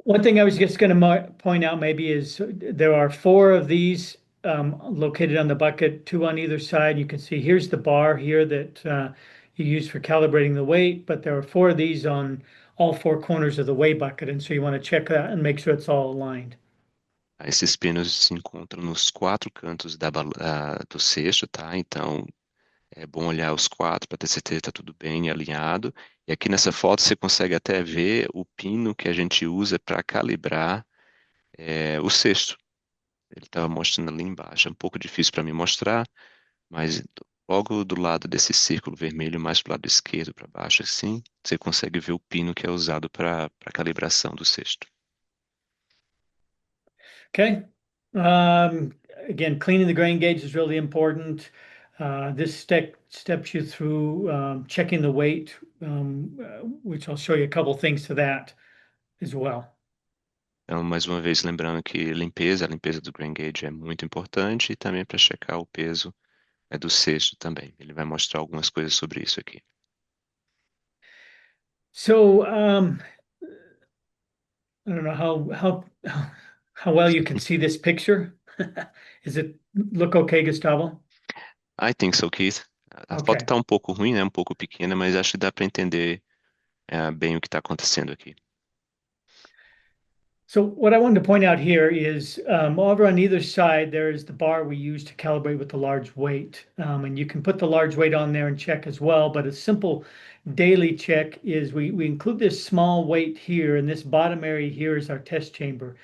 One thing I was just going to point out maybe is there are 4 of these located on the bucket, 2 on either side. You can see here's the bar here that you use for calibrating the weight, but there are 4 of these on all 4 corners of the weigh bucket, and so you want to check that and make sure it's all aligned. Esses pinos se encontram nos 4 cantos do cesto, tá? Então é bom olhar os 4 para ter certeza que está tudo bem alinhado. E aqui nessa foto você consegue até ver o pino que a gente usa para calibrar o cesto. Ele estava mostrando ali embaixo. É um pouco difícil para mim mostrar, mas logo do lado desse círculo vermelho, mais para o lado esquerdo, para baixo, assim, você consegue ver o pino que é usado para calibração do cesto. Okay. Again, cleaning the grain gauge is really important. This steps you through checking the weight, which I'll show you a couple things to that as well. Então, mais uma vez, lembrando que a limpeza do grain gauge é muito importante e também para checar o peso do cesto também. Ele vai mostrar algumas coisas sobre isso aqui. So, I don't know how well you can see this picture. Is it look okay, Gustavo? I think so, Keith. A Okay. foto está um pouco ruim, né? Um pouco pequena, mas acho que dá para entender bem o que está acontecendo aqui. So what I wanted to point out here is over on either side, there is the bar we use to calibrate with the large weight. And you can put the large weight on there and check as well. But a simple daily check is we include this small weight here, and this bottom area here is our test chamber.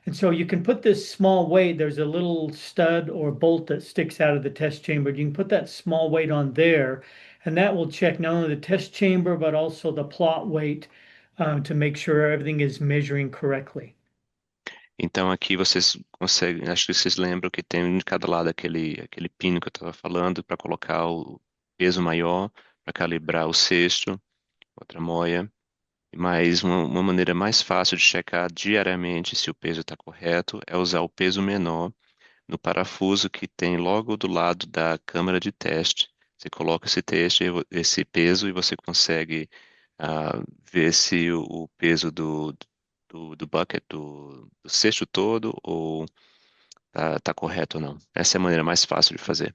And so you can put this small weight, there's a little stud or bolt that sticks out of the test chamber. You can put that small weight on there, and that will check not only the test chamber, but also the plot weight to make sure everything is measuring correctly. Então aqui vocês conseguem, acho que vocês lembram que tem de cada lado aquele pino que eu estava falando para colocar o peso maior, para calibrar o cesto, outra moia. Mas uma maneira mais fácil de checar diariamente se o peso está correto é usar o peso menor no parafuso que tem logo do lado da câmara de teste. Você coloca esse peso e você consegue ver se o peso do do bucket, do cesto todo, ou tá correto ou não. Essa é a maneira mais fácil de fazer,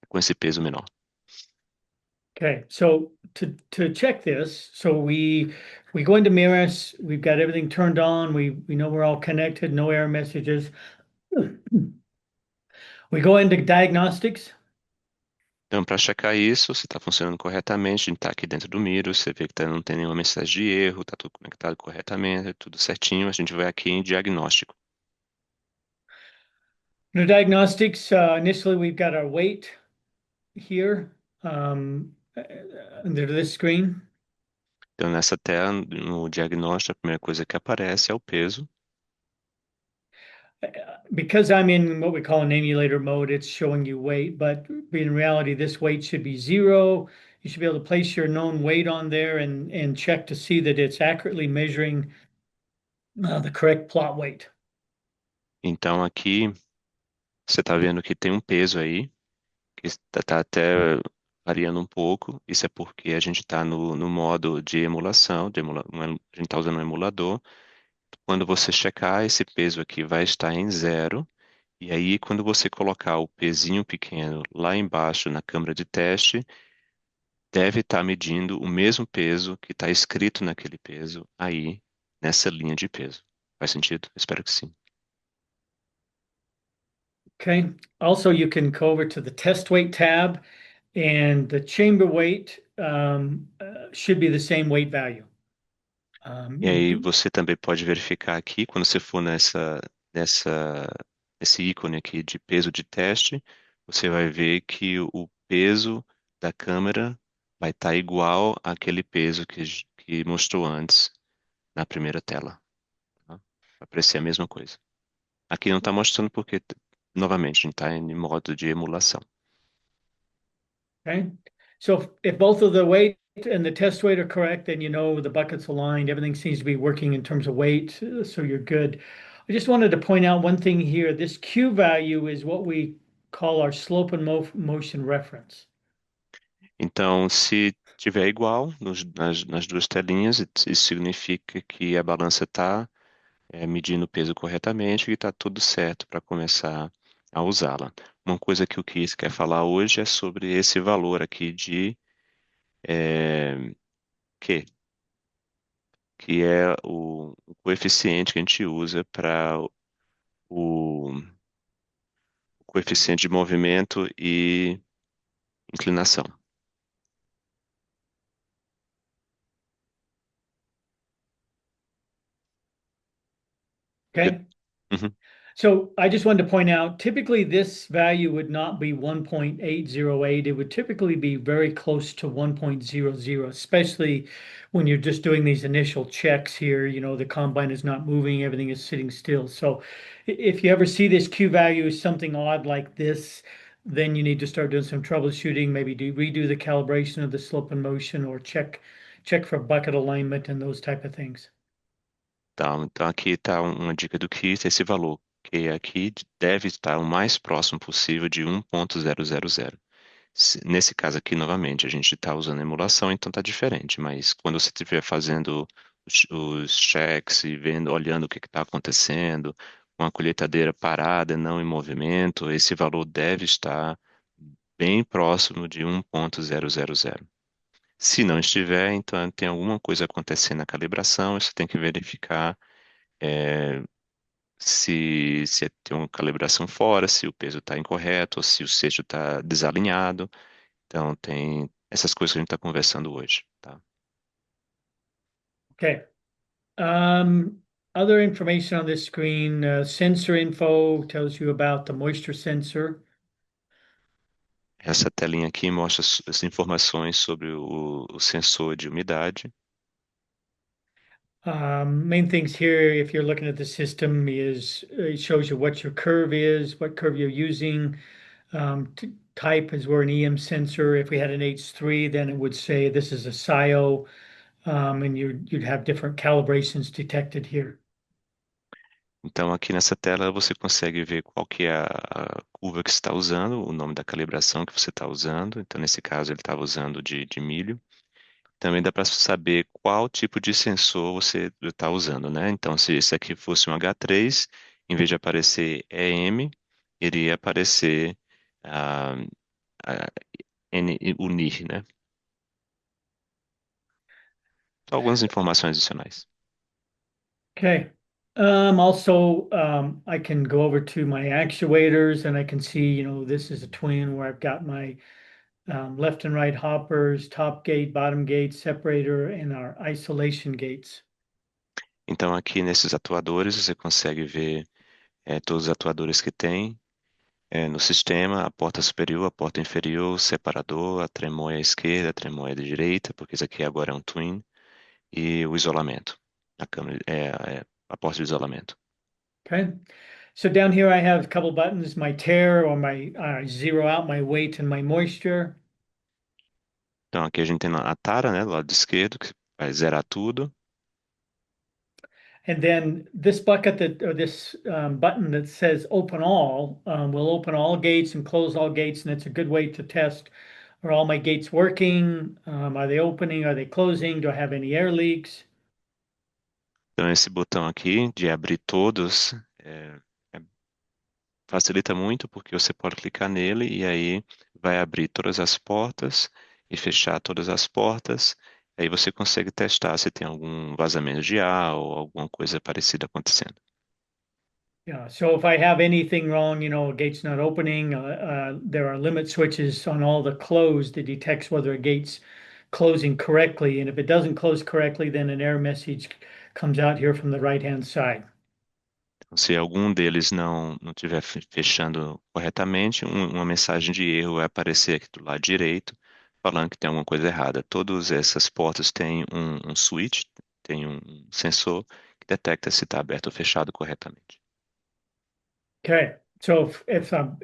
com esse peso menor. Okay, so to check this, so we go into Mirrors, we've got everything turned on, we know we're all connected, no error messages. We go into diagnostics. Então, para checar isso, se está funcionando corretamente, a gente está aqui dentro do Miro, você vê que não tem nenhuma mensagem de erro, está tudo conectado corretamente, tudo certinho, a gente vai aqui em diagnóstico. No diagnostics, initially we've got our weight here under this screen. Então, nessa tela, no diagnóstico, a primeira coisa que aparece é o peso. Because I'm in what we call an emulator mode, it's showing you weight, but in reality, this weight should be zero. You should be able to place your known weight on there and check to see that it's accurately measuring the correct plot weight. Então, aqui, você está vendo que tem um peso aí, que está até variando um pouco. Isso é porque a gente está no modo de emulação, a gente está usando um emulador. Quando você checar, esse peso aqui vai estar em zero. E aí, quando você colocar o pezinho pequeno lá embaixo na câmara de teste, deve estar medindo o mesmo peso que está escrito naquele peso aí, nessa linha de peso. Faz sentido? Espero que sim. Okay. Also, you can go over to the test weight tab, and the chamber weight should be the same weight value. E aí você também pode verificar aqui, quando você for nesse ícone aqui de peso de teste, você vai ver que o peso da câmera vai estar igual àquele peso que mostrou antes na primeira tela. Tá? Vai aparecer a mesma coisa. Aqui não está mostrando porque, novamente, a gente está em modo de emulação. Okay. So if both of the weight and the test weight are correct, then you know the bucket's aligned. Everything seems to be working in terms of weight, so you're good. I just wanted to point out one thing here. This Q value is what we call our slope and motion reference. Então, se tiver igual nas duas telinhas, isso significa que a balança está medindo o peso corretamente e está tudo certo para começar a usá-la. Uma coisa que o Keith quer falar hoje é sobre esse valor aqui de Q, que é o coeficiente que a gente usa para o coeficiente de movimento e inclinação. Okay. Uhum. So I just wanted to point out, typically this value would not be 1.808. It would typically be very close to 1.00, especially when you're just doing these initial checks here. You know, the combine is not moving, everything is sitting still. So if you ever see this Q value something odd like this, then you need to start doing some troubleshooting, maybe redo the calibration of the slope and motion, or check for bucket alignment and those type of things. Então aqui está uma dica do Keith, esse valor, que aqui deve estar o mais próximo possível de 1.000. Nesse caso aqui, novamente, a gente está usando emulação, então está diferente, mas quando você estiver fazendo os checks e vendo, olhando o que está acontecendo, com a colheitadeira parada, não em movimento, esse valor deve estar bem próximo de 1.000. Se não estiver, então tem alguma coisa acontecendo na calibração, você tem que verificar se tem uma calibração fora, se o peso está incorreto, ou se o cesto está desalinhado. Então, tem essas coisas que a gente está conversando hoje, tá? Okay. Other information on this screen, sensor info tells you about the moisture sensor. Essa telinha aqui mostra as informações sobre o sensor de umidade. Main things here, if you're looking at the system, is it shows you what your curve is, what curve you're using. Type is we're an EM sensor. If we had an H3, then it would say this is a SIO, and you'd have different calibrations detected here. Então, aqui nessa tela você consegue ver qual que é a curva que você está usando, o nome da calibração que você está usando. Então, nesse caso, ele estava usando de milho. Também dá para saber qual tipo de sensor você está usando, né? Então, se esse aqui fosse um H3, em vez de aparecer EM, iria aparecer a, a o NIR, né? Então, algumas informações adicionais. Okay. Also, I can go over to my actuators and I can see, this is a twin where I've got my left and right hoppers, top gate, bottom gate, separator, and our isolation gates. Então, aqui nesses atuadores, você consegue ver todos os atuadores que tem no sistema, a porta superior, a porta inferior, o separador, a tremôia à esquerda, a tremôia à direita, porque isso aqui agora é um twin, e o isolamento, a câmera, a porta de isolamento. Okay. So down here I have a couple buttons, my tare or my zero out my weight and my moisture. Então aqui a gente tem a tara, né, do lado esquerdo, que vai zerar tudo. And then this this button that says open all will open all gates and close all gates. And it's a good way to test, are all my gates working? Are they opening? Are they closing? Do I have any air leaks? Então esse botão aqui de abrir todos facilita muito porque você pode clicar nele e aí vai abrir todas as portas e fechar todas as portas. Aí você consegue testar se tem algum vazamento de ar ou alguma coisa parecida acontecendo. Yeah, so if I have anything wrong, a gate's not opening, there are limit switches on all the closed that detects whether a gate's closing correctly. And if it doesn't close correctly, then an error message comes out here from the right-hand side. Então, se algum deles não estiver fechando corretamente, uma mensagem de erro vai aparecer aqui do lado direito, falando que tem alguma coisa errada. Todas essas portas têm um switch, tem um sensor que detecta se está aberto ou fechado corretamente. Okay, so if I'm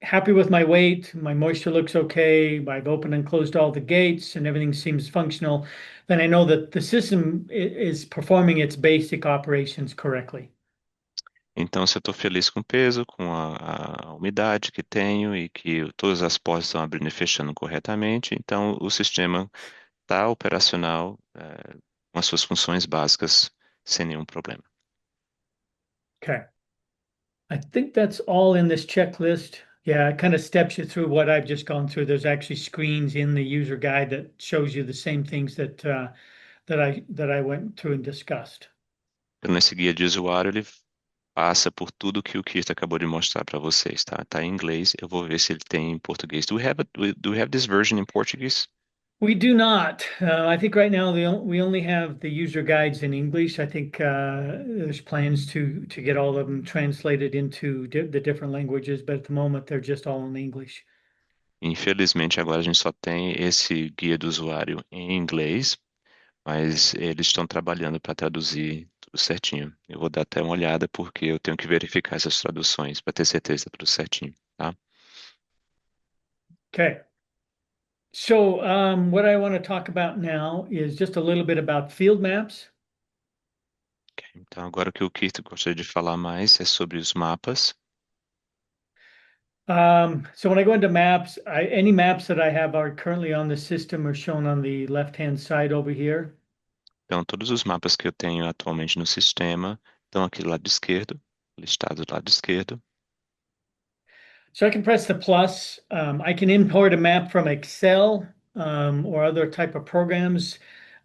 happy with my weight, my moisture looks okay, I've opened and closed all the gates and everything seems functional, then I know that the system is performing its basic operations correctly. Então, se eu estou feliz com o peso, com a umidade que tenho e que todas as portas estão abrindo e fechando corretamente, então o sistema está operacional, com as suas funções básicas sem nenhum problema. Okay. I think that's all in this checklist. Yeah, it kind of steps you through what I've just gone through. There's actually screens in the user guide that shows you the same things that I went through and discussed. Então, nesse guia de usuário, ele passa por tudo que o Keith acabou de mostrar para vocês, tá? Tá em inglês, eu vou ver se ele tem em português. Do we have this version in Portuguese? We do not. I think right now we only have the user guides in English. I think there's plans to get all of them translated into the different languages, but at the moment they're just all in English. Infelizmente, agora a gente só tem esse guia do usuário em inglês, mas eles estão trabalhando para traduzir tudo certinho. Eu vou dar até uma olhada porque eu tenho que verificar essas traduções para ter certeza que tá tudo certinho, tá? Okay. So what I want to talk about now is just a little bit about field maps. Ok. Então, agora o que o Keith gostaria de falar mais é sobre os mapas. So when I go into maps, any maps that I have are currently on the system are shown on the left-hand side over here. Então, todos os mapas que eu tenho atualmente no sistema estão aqui do lado esquerdo, listados do lado esquerdo. So I can press the plus. I can import a map from Excel or other type of programs.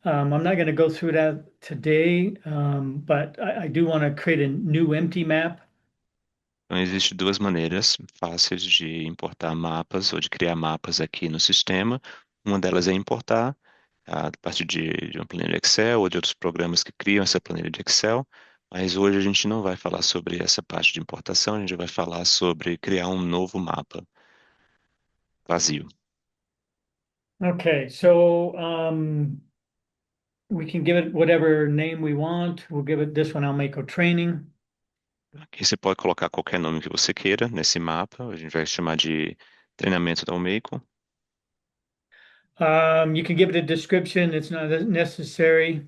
I'm not going to go through that today, but I do want to create a new empty map. Então, existem duas maneiras fáceis de importar mapas ou de criar mapas aqui no sistema. Uma delas é importar a partir de uma planilha Excel ou de outros programas que criam essa planilha de Excel, mas hoje a gente não vai falar sobre essa parte de importação, a gente vai falar sobre criar um novo mapa vazio. Okay, so we can give it whatever name we want. We'll give it this one, Almaco Training. Aqui você pode colocar qualquer nome que você queira nesse mapa, a gente vai chamar de treinamento da Almeco. You can give it a description. It's not necessary.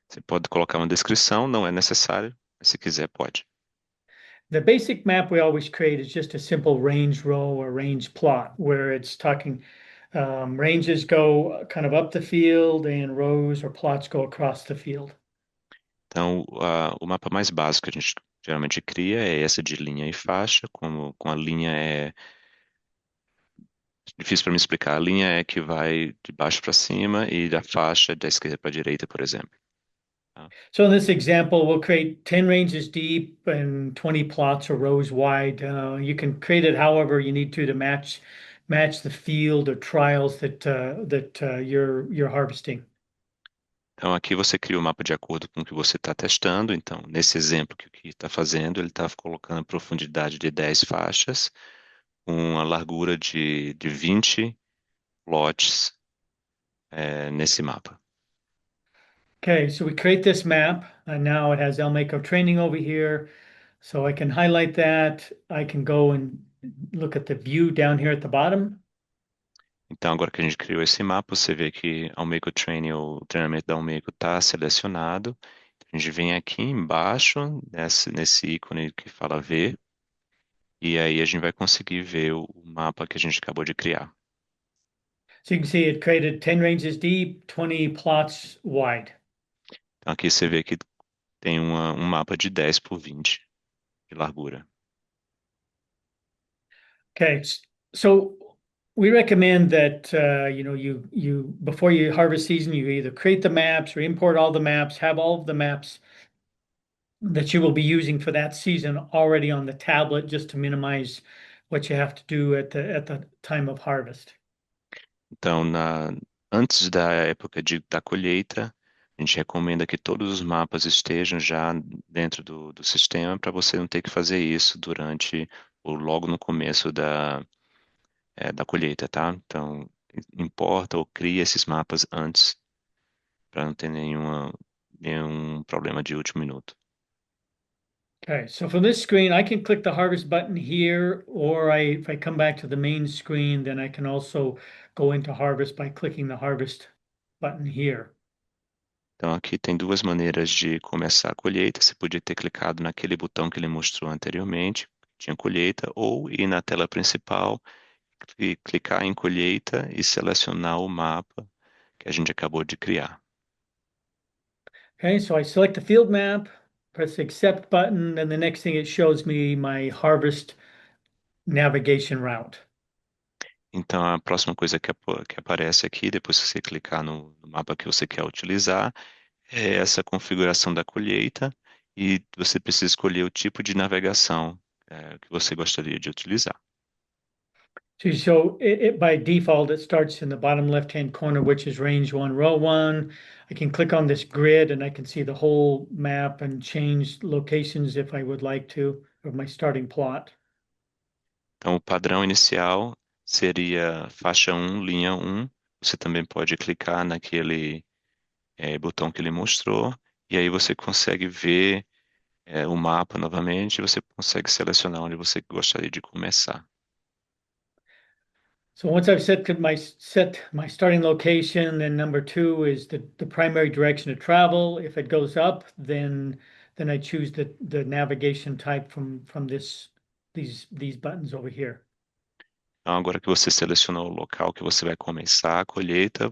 Você pode colocar uma descrição, não é necessário, mas se quiser pode. The basic map we always create is just a simple range row or range plot where it's talking Ranges go kind of up the field and rows or plots go across the field. Então, o mapa mais básico que a gente geralmente cria é essa de linha e faixa, como com a linha é difícil para me explicar. A linha é que vai de baixo para cima e da faixa da esquerda para a direita, por exemplo. Tá? So in this example, we'll create 10 ranges deep and 20 plots or rows wide. You can create it however you need to match the field or trials that you're harvesting. Então, aqui você cria o mapa de acordo com o que você está testando. Então, nesse exemplo que o Ki está fazendo, ele está colocando a profundidade de 10 faixas, com a largura de 20 lotes nesse mapa. Okay, so we create this map, and now it has Elmaco training over here. So I can highlight that. I can go and look at the view down here at the bottom. Então, agora que a gente criou esse mapa, você vê que Almeida Training, o treinamento da Almeida está selecionado. A gente vem aqui embaixo, nesse ícone que fala ver, e aí a gente vai conseguir ver o mapa que a gente acabou de criar. So you can see it created 10 ranges deep, 20 plots wide. Então, aqui você vê que tem um mapa de 10 por 20 de largura. Okay, so we recommend that you before you harvest season, you either create the maps or import all the maps, have all of the maps that you will be using for that season already on the tablet, just to minimize what you have to do at the time of harvest. Então, antes da época da colheita, a gente recomenda que todos os mapas estejam já dentro do sistema para você não ter que fazer isso durante ou logo no começo da colheita, tá? Então, importa ou cria esses mapas antes para não ter nenhum problema de último minuto. Okay, so from this screen, I can click the harvest button here, or if I come back to the main screen, then I can also go into harvest by clicking the harvest button here. Então, aqui tem duas maneiras de começar a colheita. Você podia ter clicado naquele botão que ele mostrou anteriormente, tinha colheita, ou ir na tela principal, clicar em colheita e selecionar o mapa que a gente acabou de criar. Okay, so I select the field map, press the accept button, and the next thing it shows me my harvest navigation route. Então, a próxima coisa que aparece aqui, depois que você clicar no mapa que você quer utilizar, é essa configuração da colheita e você precisa escolher o tipo de navegação que você gostaria de utilizar. So by default, it starts in the bottom left-hand corner, which is range one, row one. I can click on this grid and I can see the whole map and change locations if I would like to, of my starting plot. Então, o padrão inicial seria faixa 1, linha 1. Você também pode clicar naquele botão que ele mostrou, e aí você consegue ver o mapa novamente, e você consegue selecionar onde você gostaria de começar. So once I've set my starting location, then number two is the primary direction to travel. If it goes up, then I choose the navigation type from these buttons over here. Então, agora que você selecionou o local que você vai começar a colheita,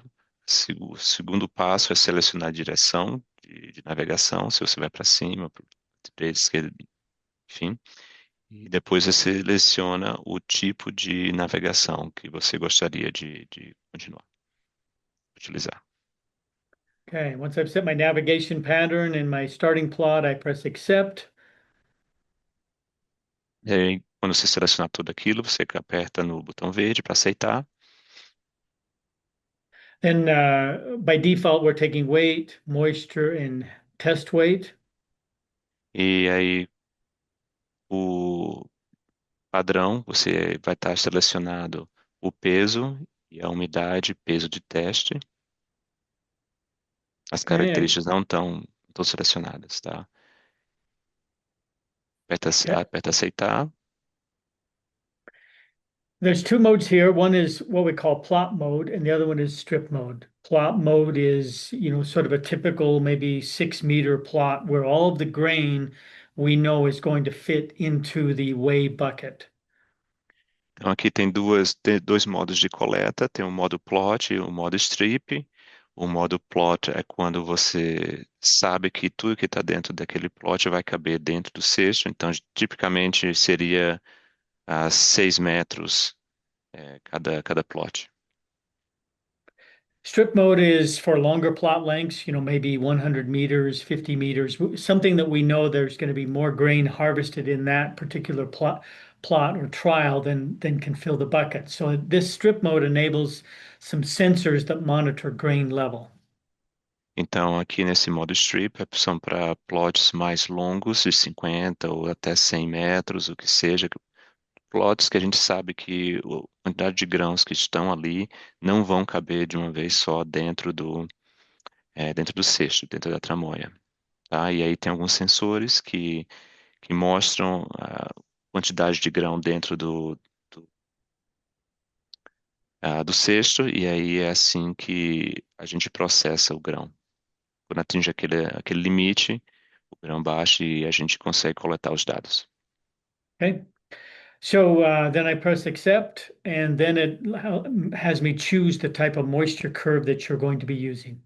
o segundo passo é selecionar a direção de navegação, se você vai para cima, para direita, esquerda, enfim. E depois você seleciona o tipo de navegação que você gostaria de continuar utilizar. Okay, once I've set my navigation pattern and my starting plot, I press accept. E aí, quando você selecionar tudo aquilo, você aperta no botão verde para aceitar. Then by default, we're taking weight, moisture, and test weight. E aí, o padrão, você vai estar selecionado o peso e a umidade, peso de teste. As Okay. características não estão selecionadas, tá? Yeah. Aperta aceitar. There's two modes here. One is what we call plot mode, and the other one is strip mode. Plot mode is, sort of a typical maybe 6 meter plot where all of the grain we know is going to fit into the weigh bucket. Então aqui tem dois modos de coleta, tem o modo plot e o modo strip. O modo plot é quando você sabe que tudo que está dentro daquele plot vai caber dentro do cesto, então tipicamente seria a 6 metros cada plot. Strip mode is for longer plot lengths, maybe 100 meters, 50 meters, something that we know there's going to be more grain harvested in that particular plot or trial than can fill the bucket. So this strip mode enables some sensors that monitor grain level. Então aqui nesse modo strip são para plots mais longos, de 50 ou até 100 metros, o que seja, plots que a gente sabe que a quantidade de grãos que estão ali não vão caber de uma vez só dentro do cesto, dentro da tramóia, tá? E aí tem alguns sensores que mostram a quantidade de grão dentro do cesto, e aí é assim que a gente processa o grão. Quando atinge aquele limite, o grão baixa e a gente consegue coletar os dados. Okay. So then I press accept, and then it has me choose the type of moisture curve that you're going to be using.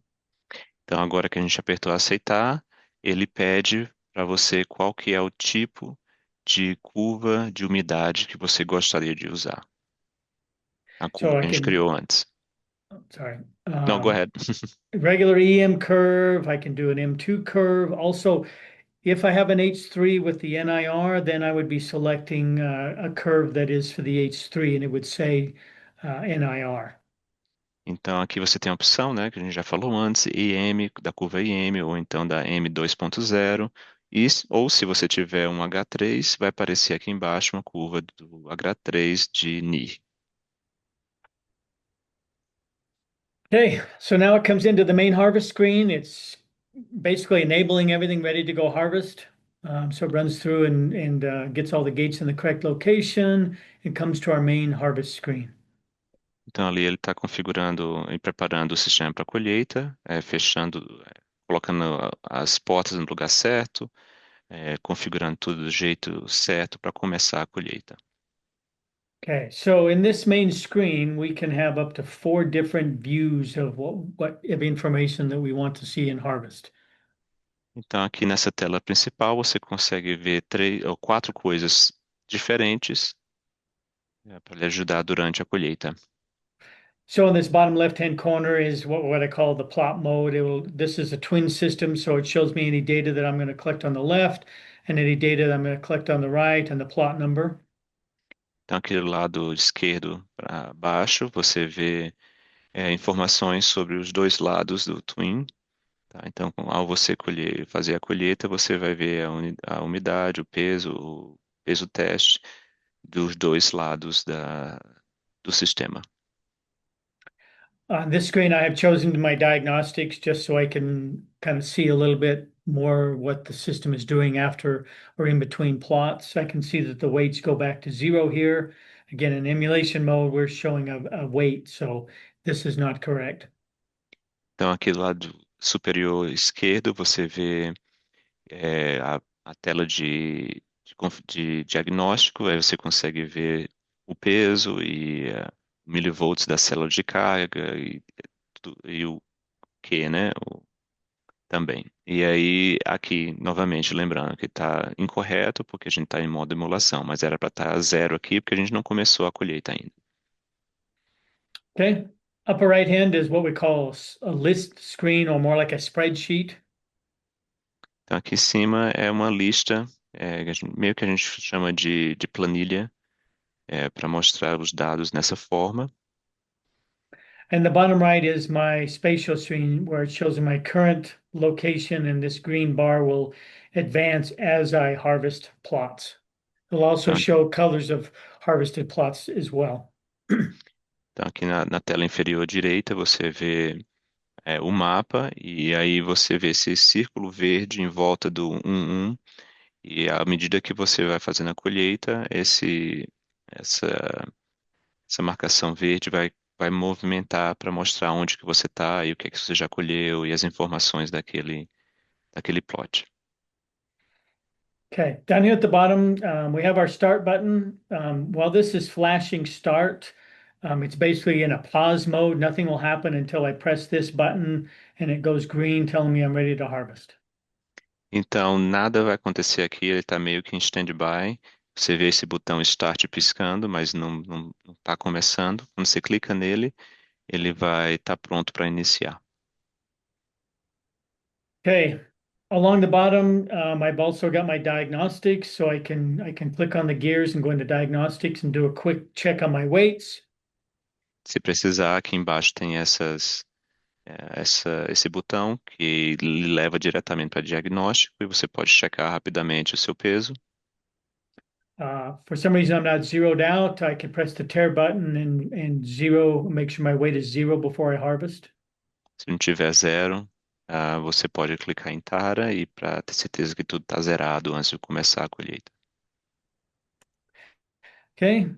Então, agora que a gente apertou aceitar, ele pede para você qual que é o tipo de curva de umidade que você gostaria de usar. A So curva I que a gente can, criou antes. sorry, Não, go ahead. regular EM curve. I can do an M2 curve. Also, if I have an H3 with the NIR, then I would be selecting a curve that is for the H3 and it would say NIR. Então, aqui você tem a opção, né, que a gente já falou antes, IM, da curva IM, ou então da M2.0, ou se você tiver um H3, vai aparecer aqui embaixo uma curva do H3 de NI. Okay, so now it comes into the main harvest screen. It's basically enabling everything ready to go harvest. So it runs through and gets all the gates in the correct location and comes to our main harvest screen. Então, ali ele está configurando e preparando o sistema para colheita, fechando, colocando as portas no lugar certo, configurando tudo do jeito certo para começar a colheita. Okay, so in this main screen, we can have up to 4 different views of what of information that we want to see in harvest. Então, aqui nessa tela principal, você consegue ver três ou quatro coisas diferentes para lhe ajudar durante a colheita. So in this bottom left-hand corner is what I call the plot mode. This is a twin system, so it shows me any data that I'm going to collect on the left and any data that I'm going to collect on the right and the plot number. Então, aqui do lado esquerdo para baixo, você vê informações sobre os dois lados do twin. Tá? Então, ao você fazer a colheita, você vai ver a umidade, o peso teste dos dois lados do sistema. On this screen, I have chosen my diagnostics just so I can kind of see a little bit more what the system is doing after or in between plots. I can see that the weights go back to 0 here. Again, in emulation mode, we're showing a weight, so this is not correct. Então, aqui do lado superior esquerdo, você vê a tela de diagnóstico, aí você consegue ver o peso e milivolts da célula de carga e o Q, né? Também. E aí, aqui, novamente, lembrando que está incorreto, porque a gente está em modo emulação, mas era para estar zero aqui, porque a gente não começou a colheita ainda. Okay. Upper right hand is what we call a list screen or more like a spreadsheet. Então, aqui em cima é uma lista, meio que a gente chama de planilha, para mostrar os dados nessa forma. And the bottom right is my spatial screen where it shows my current location, and this green bar will advance as I harvest plots. It'll also Então, show colors of harvested plots as well. então aqui na tela inferior direita você vê o mapa, e aí você vê esse círculo verde em volta do 1, e à medida que você vai fazendo a colheita, essa, essa marcação verde vai movimentar para mostrar onde que você está e o que é que você já colheu e as informações daquele plot. Okay, down here at the bottom, we have our start button. While this is flashing start, it's basically in a pause mode. Nothing will happen until I press this button and it goes green, telling me I'm ready to harvest. Então, nada vai acontecer aqui, ele está meio que em stand-by. Você vê esse botão Start piscando, mas não está começando. Quando você clica nele, ele vai estar pronto para iniciar. Okay, along the bottom, I've also got my diagnostics, so I can click on the gears and go into diagnostics and do a quick check on my weights. Se precisar, aqui embaixo tem esse botão que lhe leva diretamente para diagnóstico e você pode checar rapidamente o seu peso. For some reason, I'm not zeroed out. I can press the tear button and zero, make sure my weight is zero before I harvest. Se não tiver zero, você pode clicar em Tara e para ter certeza que tudo está zerado antes de começar a colheita. Okay.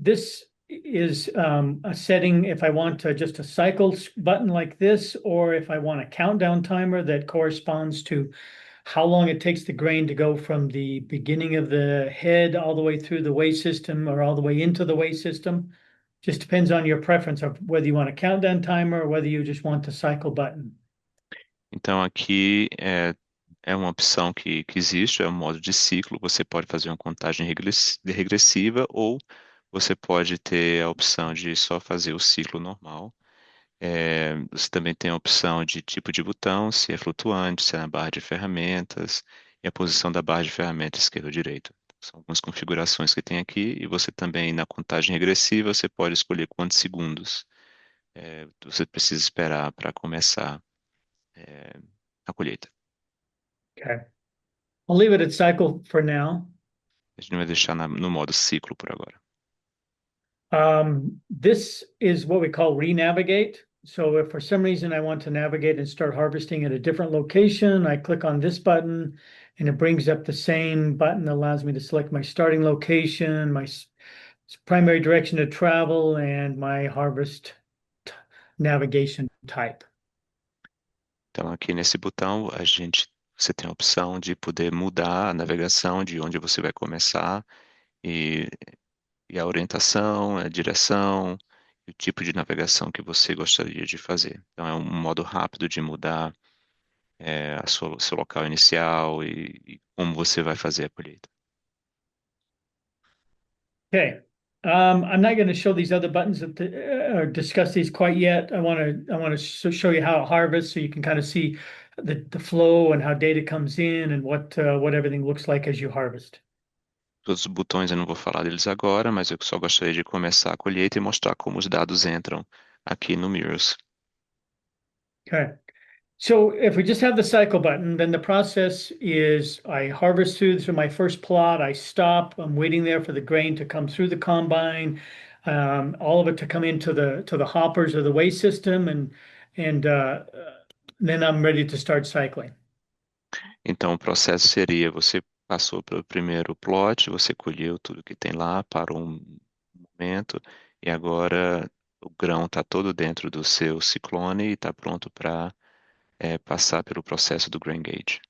This is a setting if I want just a cycle button like this, or if I want a countdown timer that corresponds to how long it takes the grain to go from the beginning of the head all the way through the weigh system or all the way into the weigh system. Just depends on your preference of whether you want a countdown timer or whether you just want the cycle button. Então aqui é uma opção que existe, é um modo de ciclo. Você pode fazer uma contagem regressiva ou você pode ter a opção de só fazer o ciclo normal. Você também tem a opção de tipo de botão, se é flutuante, se é na barra de ferramentas, e a posição da barra de ferramentas esquerda ou direita. São algumas configurações que tem aqui, e você também, na contagem regressiva, você pode escolher quantos segundos você precisa esperar para começar a colheita. Okay. I'll leave it at cycle for now. A gente vai deixar no modo ciclo por agora. This is what we call re-navigate. So if for some reason I want to navigate and start harvesting at a different location, I click on this button and it brings up the same button that allows me to select my starting location, my primary direction of travel, and my harvest navigation type. Então, aqui nesse botão, você tem a opção de poder mudar a navegação de onde você vai começar e a orientação, a direção e o tipo de navegação que você gostaria de fazer. Então, é um modo rápido de mudar seu local inicial e como você vai fazer a colheita. Okay. I'm not going to show these other buttons or discuss these quite yet. I want to show you how it harvests so you can kind of see the flow and how data comes in and what everything looks like as you harvest. Todos os botões eu não vou falar deles agora, mas eu só gostaria de começar a colheita e mostrar como os dados entram aqui no Mirrors. Okay. So if we just have the cycle button, then the process is I harvest through my first plot, I stop, I'm waiting there for the grain to come through the combine, all of it to come into the hoppers or the weigh system, and then I'm ready to start cycling. Então, o processo seria: você passou pelo primeiro plot, você colheu tudo que tem lá, parou um momento, e agora o grão está todo dentro do seu ciclone e está pronto para passar pelo processo do grain gauge.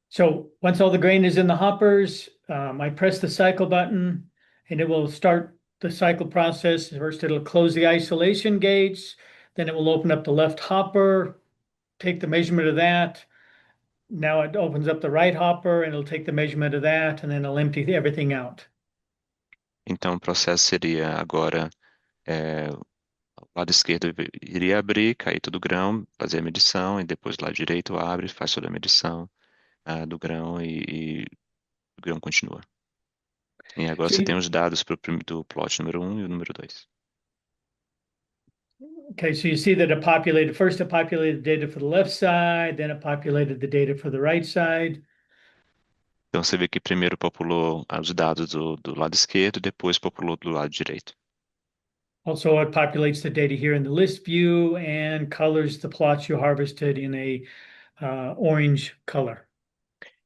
So once all the grain is in the hoppers, I press the cycle button and it will start the cycle process. First, it'll close the isolation gates, then it will open up the left hopper, take the measurement of that. Now it opens up the right hopper and it'll take the measurement of that and then it'll empty everything out. Então, o processo seria agora: o lado esquerdo iria abrir, cair todo o grão, fazer a medição, e depois o lado direito abre, faz toda a medição do grão e o grão continua. E agora você tem os dados do plot número 1 e o número 2. Okay, so you see that first it populated data for the left side, then it populated the data for the right side. Então você vê que primeiro populou os dados do lado esquerdo, depois populou do lado direito. Also, it populates the data here in the list view and colors the plots you harvested in a orange color.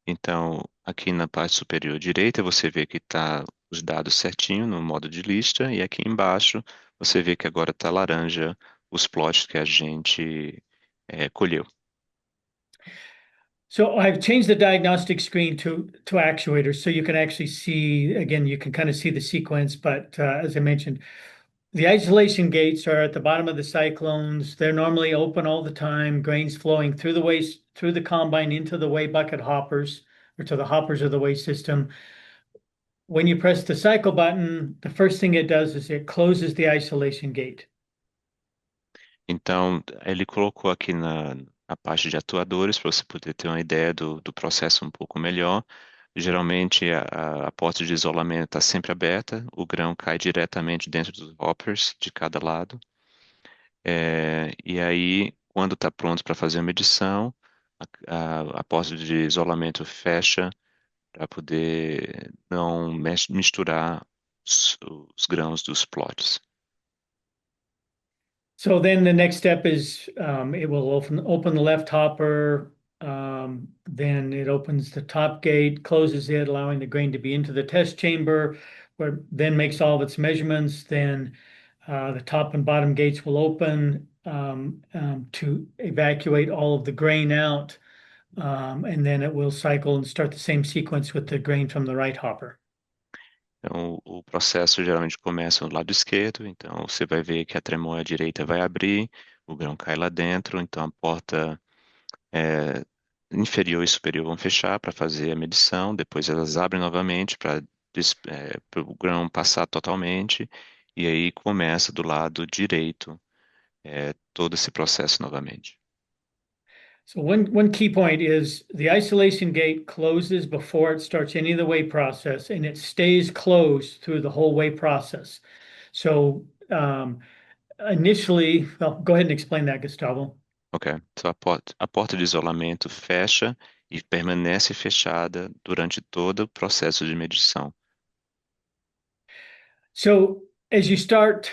Então, aqui na parte superior direita, você vê que está os dados certinho no modo de lista, e aqui embaixo você vê que agora está laranja os plots que a gente colheu. So I've changed the diagnostic screen to actuators, so you can actually see, again, you can kind of see the sequence, but as I mentioned, the isolation gates are at the bottom of the cyclones. They're normally open all the time, grains flowing through the waste, through the combine into the weigh bucket hoppers, or to the hoppers of the weigh system. When you press the cycle button, the first thing it does is it closes the isolation gate. Então, ele colocou aqui na parte de atuadores para você poder ter uma ideia do processo um pouco melhor. Geralmente, a porta de isolamento está sempre aberta, o grão cai diretamente dentro dos hoppers de cada lado. E aí, quando está pronto para fazer a medição, a porta de isolamento fecha para poder não misturar os grãos dos plots. So then the next step is it will open the left hopper. Then it opens the top gate, closes it, allowing the grain to be into the test chamber, where then makes all of its measurements. Then the top and bottom gates will open to evacuate all of the grain out. And then it will cycle and start the same sequence with the grain from the right hopper. Então, o processo geralmente começa no lado esquerdo, então você vai ver que a tremoia direita vai abrir, o grão cai lá dentro, então a porta inferior e superior vão fechar para fazer a medição, depois elas abrem novamente para o grão passar totalmente, e aí começa do lado direito todo esse processo novamente. So one key point is the isolation gate closes before it starts any of the weigh process, and it stays closed through the whole weigh process. So initially, well, go ahead and explain that, Gustavo. Ok, então a porta de isolamento fecha e permanece fechada durante todo o processo de medição. So as you start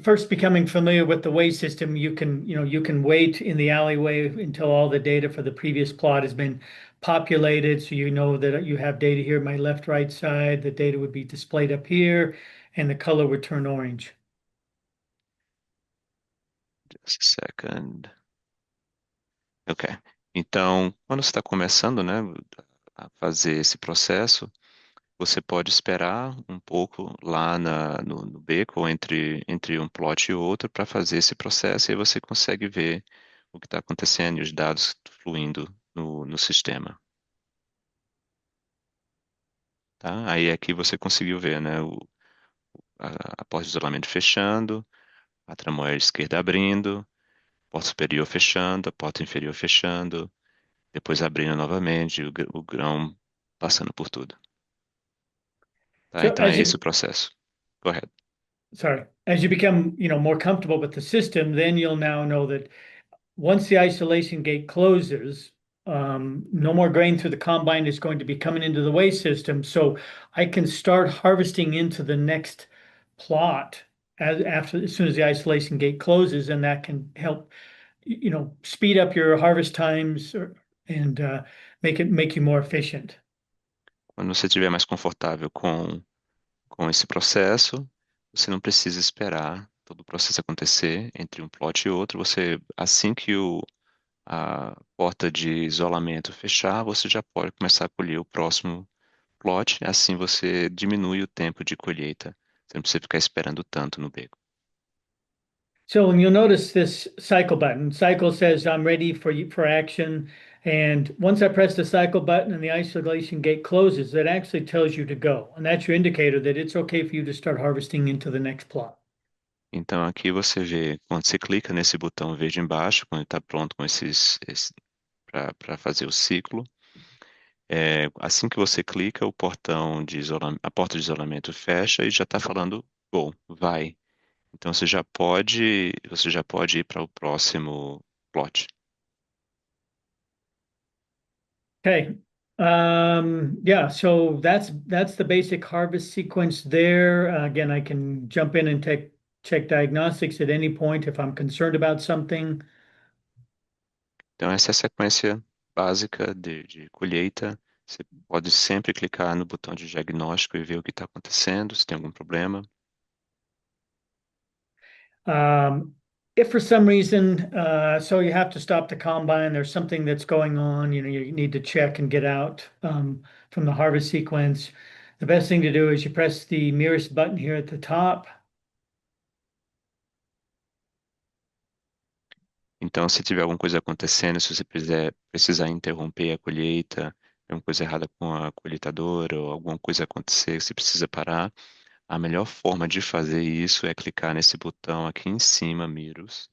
first becoming familiar with the weigh system, you can wait in the alleyway until all the data for the previous plot has been populated. So you know that you have data here, my left, right side, the data would be displayed up here, and the color would turn orange. Just a second. Ok. Então, quando você está começando, né, a fazer esse processo, você pode esperar um pouco lá no beco, entre um plot e outro, para fazer esse processo, e aí você consegue ver o que está acontecendo e os dados fluindo no sistema. Tá? Aí aqui você conseguiu ver, né, a porta de isolamento fechando, a tramoia esquerda abrindo, a porta superior fechando, a porta inferior fechando, depois abrindo novamente, o grão passando por tudo. Tá? So Então é esse o processo. Go ahead. as you become, more comfortable with the system, then you'll now know that once the isolation gate closes, no more grain through the combine is going to be coming into the weigh system. So I can start harvesting into the next plot as soon as the isolation gate closes, and that can help, speed up your harvest times and make you more efficient. Quando você estiver mais confortável com esse processo, você não precisa esperar todo o processo acontecer entre um plot e outro. Assim que a porta de isolamento fechar, você já pode começar a colher o próximo plot. Assim você diminui o tempo de colheita. Você não precisa ficar esperando tanto no beco. So, and you'll notice this cycle button. Cycle says I'm ready for action. And once I press the cycle button and the isolation gate closes, it actually tells you to go. And that's your indicator that it's okay for you to start harvesting into the next plot. Então aqui você vê, quando você clica nesse botão verde embaixo, quando está pronto com para fazer o ciclo, assim que você clica, a porta de isolamento fecha e já está falando, go, vai. Então você já pode ir para o próximo plot. Okay. Yeah, so that's the basic harvest sequence there. Again, I can jump in and check diagnostics at any point if I'm concerned about something. Então essa é a sequência básica de colheita. Você pode sempre clicar no botão de diagnóstico e ver o que está acontecendo, se tem algum problema. if for some reason, so you have to stop the combine, there's something that's going on, you need to check and get out from the harvest sequence. The best thing to do is you press the Mirrors button here at the top. Então, se tiver alguma coisa acontecendo, se você precisar interromper a colheita, alguma coisa errada com a colheitadora ou alguma coisa acontecer, você precisa parar, a melhor forma de fazer isso é clicar nesse botão aqui em cima, Mirrors,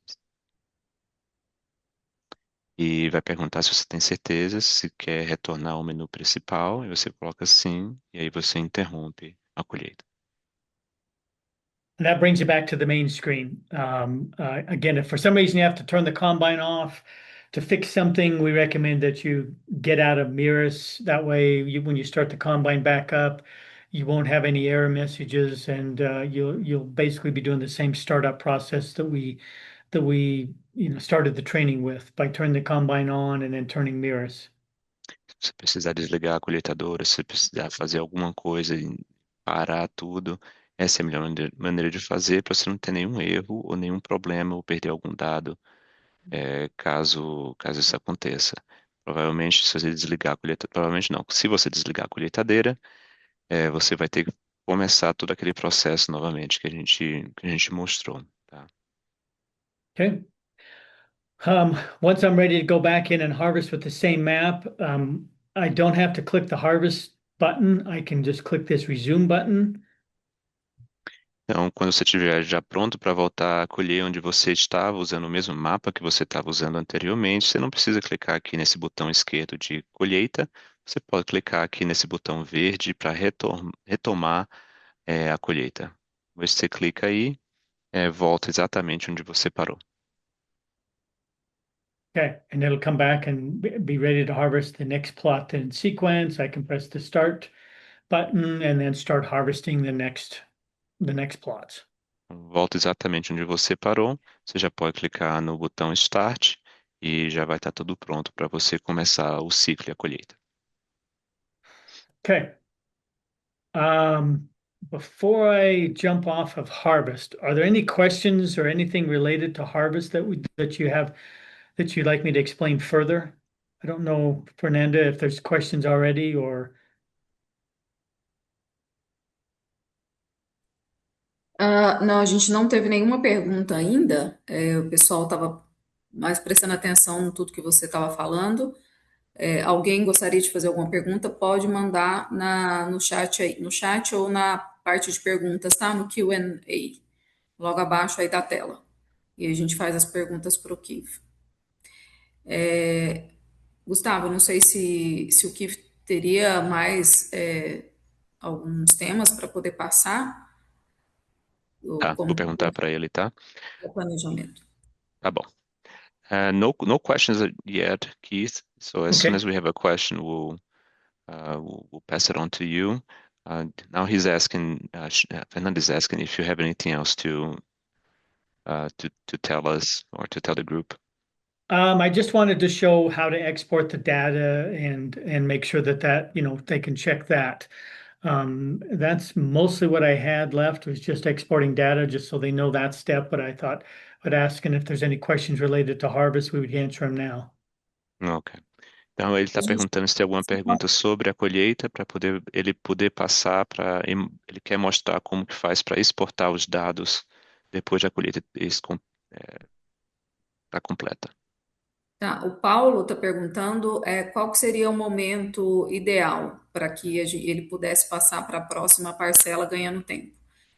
e vai perguntar se você tem certeza, se quer retornar ao menu principal, e você coloca sim, e aí você interrompe a colheita. And that brings you back to the main screen. Again, if for some reason you have to turn the combine off to fix something, we recommend that you get out of Mirrors. That way, when you start the combine back up, you won't have any error messages, and you'll basically be doing the same startup process that we started the training with by turning the combine on and then turning Mirrors. Se você precisar desligar a colheitadora, se você precisar fazer alguma coisa e parar tudo, essa é a melhor maneira de fazer para você não ter nenhum erro ou nenhum problema ou perder algum dado, caso isso aconteça. Provavelmente, se você desligar a colheitadeira, provavelmente não. Se você desligar a colheitadeira, você vai ter que começar todo aquele processo novamente que a gente mostrou, tá? Okay. Once I'm ready to go back in and harvest with the same map, I don't have to click the harvest button. I can just click this resume button. Então, quando você estiver já pronto para voltar a colher onde você estava, usando o mesmo mapa que você estava usando anteriormente, você não precisa clicar aqui nesse botão esquerdo de colheita, você pode clicar aqui nesse botão verde para retomar a colheita. Você clica aí, volta exatamente onde você parou. Okay, and it'll come back and be ready to harvest the next plot in sequence. I can press the start button and then start harvesting the next plots. Volta exatamente onde você parou, você já pode clicar no botão Start e já vai estar tudo pronto para você começar o ciclo e a colheita. Okay. Before I jump off of harvest, are there any questions or anything related to harvest that you have that you'd like me to explain further? I don't know, Fernanda, if there's questions already or. Não, a gente não teve nenhuma pergunta ainda. O pessoal estava mais prestando atenção no tudo que você estava falando. Alguém gostaria de fazer alguma pergunta? Pode mandar no chat aí, no chat ou na parte de perguntas, tá? No Q&A, logo abaixo aí da tela. E a gente faz as perguntas para o Keith. Gustavo, não sei se o Keith teria mais alguns temas para poder passar, ou Tá, vou como perguntar para ele, tá? o planejamento. Tá bom. No questions yet, Keith. So as soon Okay. as we have a question, we'll pass it on to you. Now he's asking, Fernando is asking if you have anything else to tell us or to tell the group. I just wanted to show how to export the data and make sure that they can check that. That's mostly what I had left was just exporting data, just so they know that step. But I thought I'd ask, and if there's any questions related to harvest, we would answer them now. Ok. Então ele A está gente, perguntando se tem alguma pergunta sobre a colheita para ele poder passar para ele quer mostrar como que faz para exportar os dados depois da colheita está completa. tá, o Paulo está perguntando qual que seria o momento ideal para que ele pudesse passar para a próxima parcela ganhando tempo.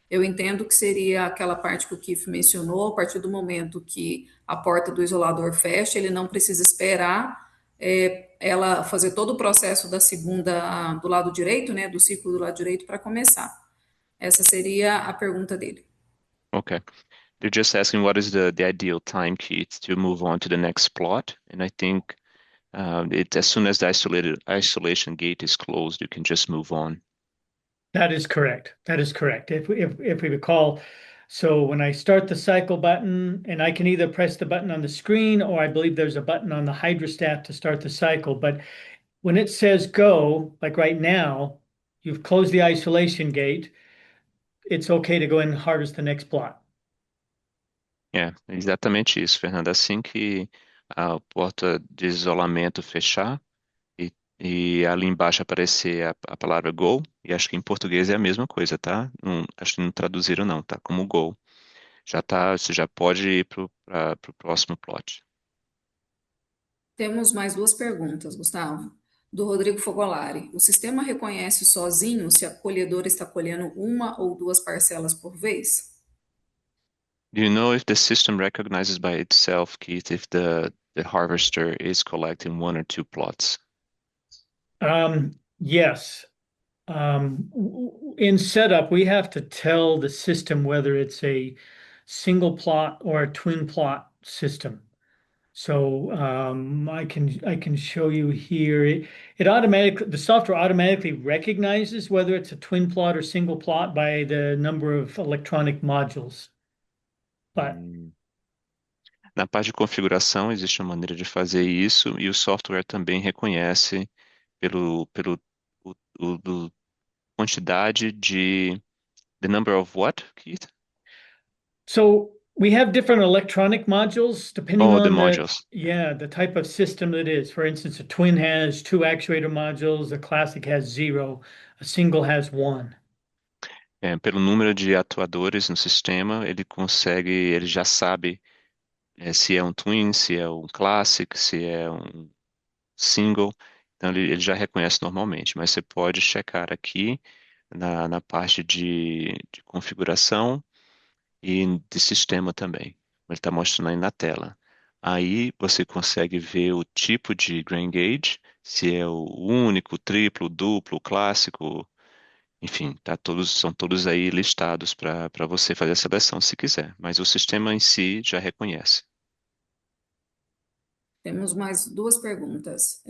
Eu entendo que seria aquela parte que o Keith mencionou, a partir do momento que a porta do isolador fecha, ele não precisa esperar ela fazer todo o processo da segunda do lado direito, né, do ciclo do lado direito para começar. Essa seria a pergunta dele. Okay. They're just asking what is the ideal time, Keith, to move on to the next plot. And I think as soon as the isolation gate is closed, you can just move on. That is correct. That is correct. If we recall, so when I start the cycle button, and I can either press the button on the screen, or I believe there's a button on the hydrostat to start the cycle. But when it says go, like right now, you've closed the isolation gate, it's okay to go and harvest the next plot. É, exatamente isso, Fernanda. Assim que a porta de isolamento fechar e ali embaixo aparecer a palavra go, e acho que em português é a mesma coisa, tá? Acho que não traduziram não, tá? Como go. Já tá, você já pode ir pro próximo plot. Temos mais duas perguntas, Gustavo. Do Rodrigo Fogolari. O sistema reconhece sozinho se a colhedora está colhendo uma ou duas parcelas por vez? Do you know if the system recognizes by itself, Keith, if the harvester is collecting one or two plots? Yes. In setup, we have to tell the system whether it's a single plot or a twin plot system. So I can show you here. It automatically the software automatically recognizes whether it's a twin plot or single plot by the number of electronic modules. But Hum. Na parte de configuração, existe uma maneira de fazer isso e o software também reconhece pelo do quantidade de the number of what, Keith? so we have different electronic modules depending Oh, the on the modules. yeah, the type of system it is. For instance, a twin has two actuator modules, a classic has zero, a single has one. É, pelo número de atuadores no sistema, ele já sabe se é um twin, se é um classic, se é um single. Então ele já reconhece normalmente, mas você pode checar aqui na parte de configuração e de sistema também. Ele está mostrando aí na tela. Aí você consegue ver o tipo de grain gauge, se é o único, triplo, duplo, clássico, enfim, são todos aí listados para você fazer a seleção se quiser, mas o sistema em si já reconhece. Temos mais duas perguntas.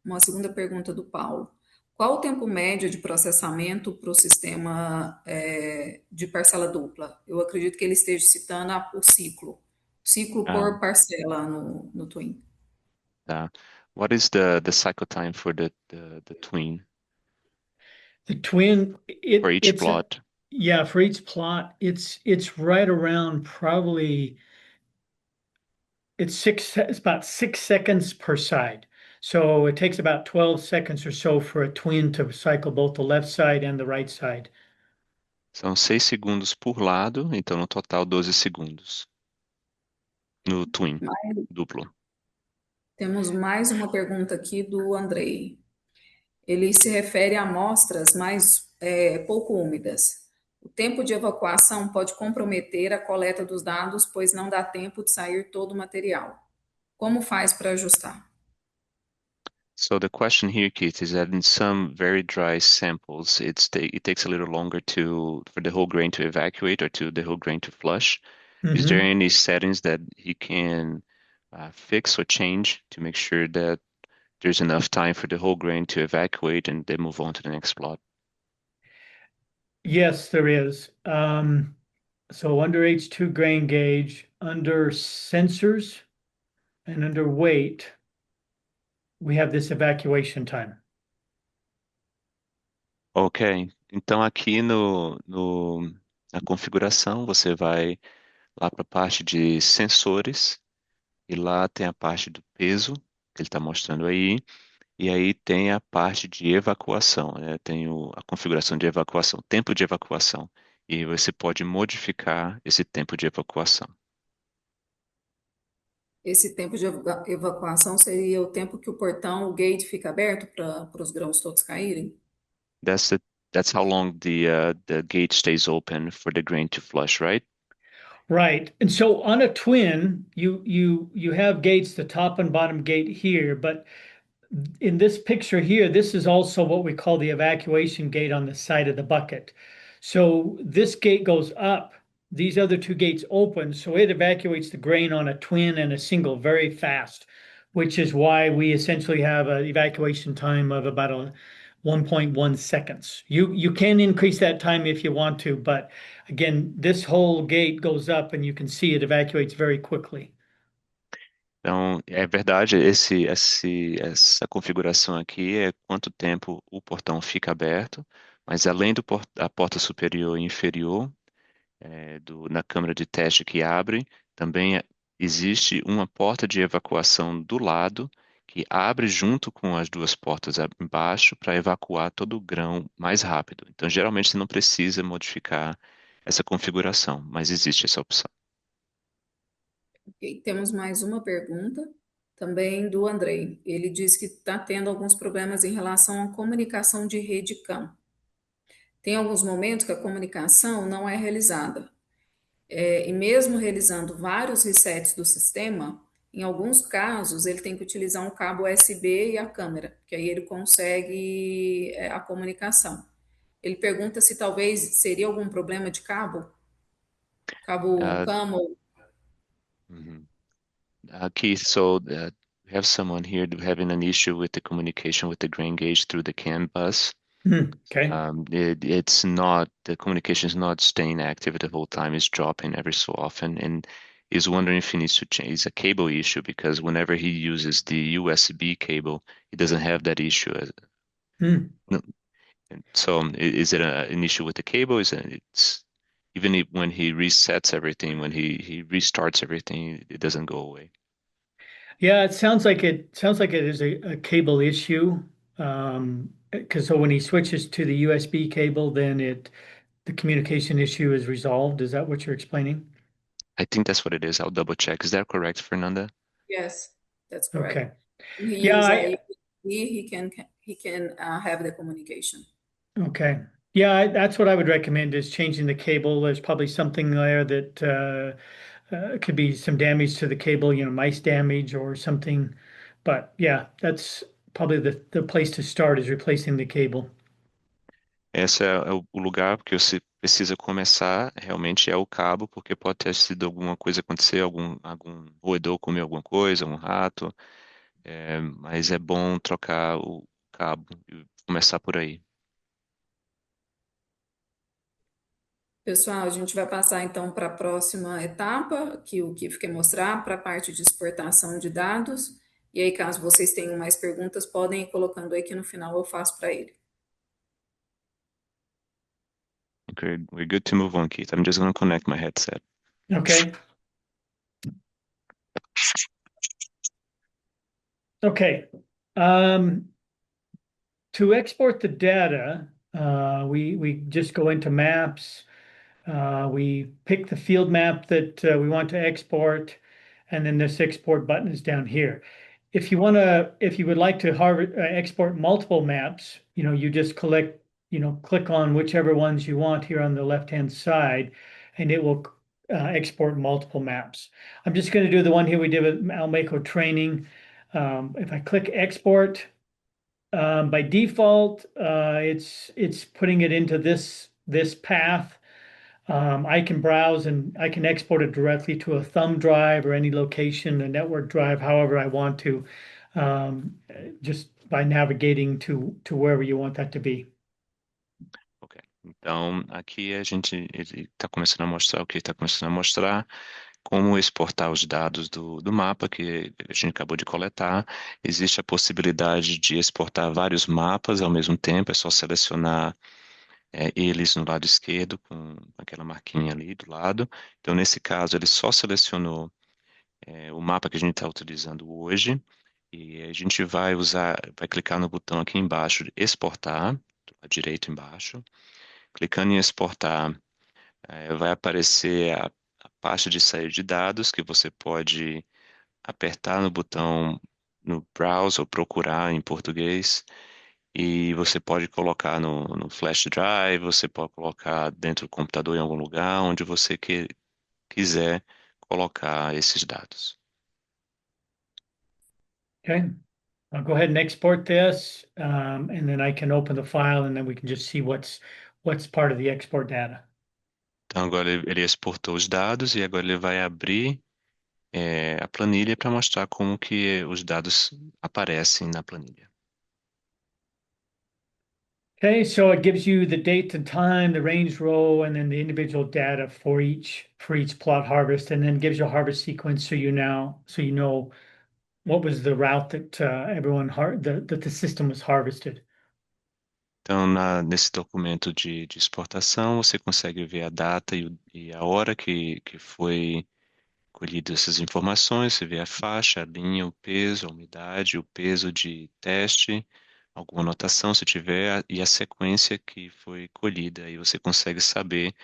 Uma segunda pergunta do Paulo. Qual o tempo médio de processamento para o sistema de parcela dupla? Eu acredito que ele esteja citando o ciclo Ah, por parcela no Twin. tá. What is the cycle time for the twin The twin, for each it's a plot? yeah, for each plot, it's right around probably it's about 6 seconds per side. So it takes about 12 seconds or so for a twin to cycle both the left side and the right side. São 6 segundos por lado, então no total 12 segundos no twin duplo. Temos mais uma pergunta aqui do Andrei. Ele se refere a amostras mais pouco úmidas. O tempo de evacuação pode comprometer a coleta dos dados, pois não dá tempo de sair todo o material. Como faz para ajustar? So the question here, Keith, is that in some very dry samples, it takes a little longer for the whole grain to evacuate or to the whole grain to flush. Is there Mhm. any settings that he can fix or change to make sure that there's enough time for the whole grain to evacuate and then move on to the next plot? Yes, there is. So under H2 grain gauge, under sensors and under weight, we have this evacuation time. Ok, então aqui na configuração você vai lá para a parte de sensores e lá tem a parte do peso que ele está mostrando aí. E aí tem a parte de evacuação, né? Tem a configuração de evacuação, tempo de evacuação. E você pode modificar esse tempo de evacuação. Esse tempo de evacuação seria o tempo que o portão, o gate, fica aberto para os grãos todos caírem? That's the, that's how long the gate stays open for the grain to flush, right? Right. And so on a twin, you have gates, the top and bottom gate here, but in this picture here, this is also what we call the evacuation gate on the side of the bucket. So this gate goes up, these other two gates open, so it evacuates the grain on a twin and a single very fast, which is why we essentially have an evacuation time of about 1.1 seconds. You can increase that time if you want to, but again, this whole gate goes up and you can see it evacuates very quickly. Então, é verdade, essa configuração aqui é quanto tempo o portão fica aberto, mas além da porta superior e inferior, na câmara de teste que abre, também existe uma porta de evacuação do lado que abre junto com as duas portas embaixo para evacuar todo o grão mais rápido. Então, geralmente, você não precisa modificar essa configuração, mas existe essa opção. Ok, temos mais uma pergunta, também do Andrei. Ele diz que está tendo alguns problemas em relação à comunicação de rede CAM. Tem alguns momentos que a comunicação não é realizada. E mesmo realizando vários resets do sistema, em alguns casos ele tem que utilizar um cabo USB e a câmera, que aí ele consegue a comunicação. Ele pergunta se talvez seria algum problema de cabo Uh, CAM ou mhm. Keith, so we have someone here having an issue with the communication with the grain gauge through the CAN bus. Okay. It's not, the communication is not staying active the whole time. It's dropping every so often, and he's wondering if he needs to change. It's a cable issue because whenever he uses the USB cable, he doesn't have that issue. No, and so is it an issue with the cable? Is it's even if, when he resets everything, when he restarts everything, it doesn't go away. Yeah, it sounds like it is a cable issue. Because so when he switches to the USB cable, then the communication issue is resolved. Is that what you're explaining? I think that's what it is. I'll double check. Is that correct, Fernanda? yes, that's correct. Okay. When he Yeah, use a I USB, he can have the communication. okay. Yeah, that's what I would recommend is changing the cable. There's probably something there that could be some damage to the cable, mice damage or something. But yeah, that's probably the place to start is replacing the cable. Esse é o lugar que você precisa começar, realmente é o cabo, porque pode ter sido alguma coisa acontecer, algum roedor comer alguma coisa, um rato, mas é bom trocar o cabo e começar por aí. Pessoal, a gente vai passar então para a próxima etapa, que o Kif quer mostrar, para a parte de exportação de dados. E aí, caso vocês tenham mais perguntas, podem ir colocando aí que no final eu faço para ele. Okay, we're good to move on, Keith. I'm just going to connect my headset. Okay. Okay. To export the data, we just go into maps. We pick the field map that we want to export, and then this export button is down here. If you would like to export multiple maps, you just click on whichever ones you want here on the left-hand side, and it will export multiple maps. I'm just going to do the one here we did with Almaco training. If I click export, by default, it's putting it into this path. I can browse and I can export it directly to a thumb drive or any location, a network drive, however I want to, just by navigating to wherever you want that to be. Ok. Então, aqui ele está começando a mostrar o que está começando a mostrar, como exportar os dados do mapa que a gente acabou de coletar. Existe a possibilidade de exportar vários mapas ao mesmo tempo, é só selecionar eles no lado esquerdo, com aquela marquinha ali do lado. Então, nesse caso, ele só selecionou o mapa que a gente está utilizando hoje, e a gente vai clicar no botão aqui embaixo de exportar, do lado direito embaixo. Clicando em exportar, vai aparecer a pasta de saída de dados, que você pode apertar no botão no browser ou procurar em português, e você pode colocar no flash drive, você pode colocar dentro do computador em algum lugar, onde você quiser colocar esses dados. Okay. I'll go ahead and export this, and then I can open the file and then we can just see what's part of the export data. Então agora ele exportou os dados e agora ele vai abrir a planilha para mostrar como que os dados aparecem na planilha. Okay, so it gives you the date and time, the range row, and then the individual data for each plot harvest, and then gives you a harvest sequence so you know what was the route that that the system was harvested. Então, nesse documento de exportação, você consegue ver a data e a hora que foi colhido essas informações. Você vê a faixa, a linha, o peso, a umidade, o peso de teste, alguma anotação se tiver, e a sequência que foi colhida. Aí você consegue saber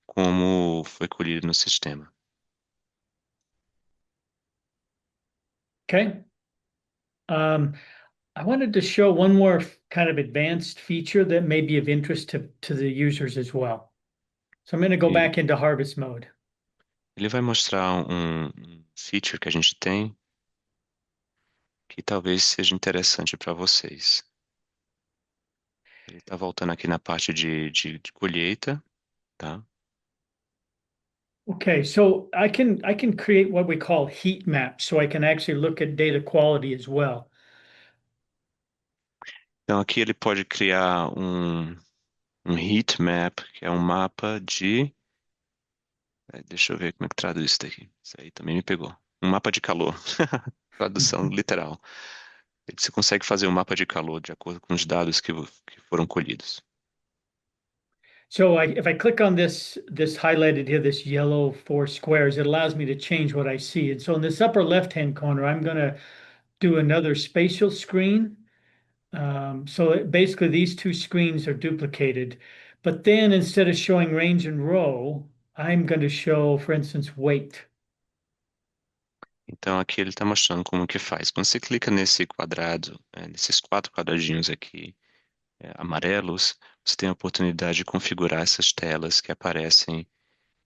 como foi colhido no sistema. Okay. Um, I wanted to show one more kind of advanced feature that may be of interest to the users as well. So I'm going to go E back into harvest mode. ele vai mostrar um feature que a gente tem que talvez seja interessante para vocês. Ele está voltando aqui na parte de colheita, tá? Okay, so I can create what we call heat maps, so I can actually look at data quality as well. Então aqui ele pode criar um heat map, que é um mapa de. Deixa eu ver como é que traduz isso daqui. Isso aí também me pegou. Um mapa de calor. Tradução literal. Você consegue fazer um mapa de calor de acordo com os dados que foram colhidos. So if I click on this highlighted here, this yellow four squares, it allows me to change what I see. And so in this upper left-hand corner, I'm going to do another spatial screen. So basically these two screens are duplicated. But then instead of showing range and row, I'm going to show, for instance, weight. Então aqui ele está mostrando como que faz. Quando você clica nesse quadrado, nesses quatro quadradinhos aqui, amarelos, você tem a oportunidade de configurar essas telas que aparecem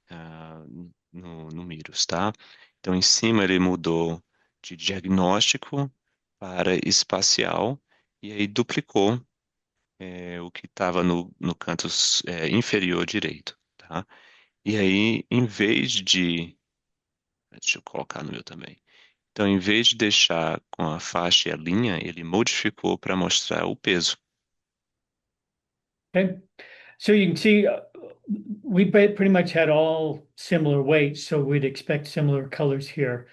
ah, no Miros, tá? Então, em cima ele mudou de diagnóstico para espacial e aí duplicou o que estava no canto inferior direito, tá? E aí, em vez de... Deixa eu colocar no meu também. Então, em vez de deixar com a faixa e a linha, ele modificou para mostrar o peso. Okay. So you can see we pretty much had all similar weights, so we'd expect similar colors here.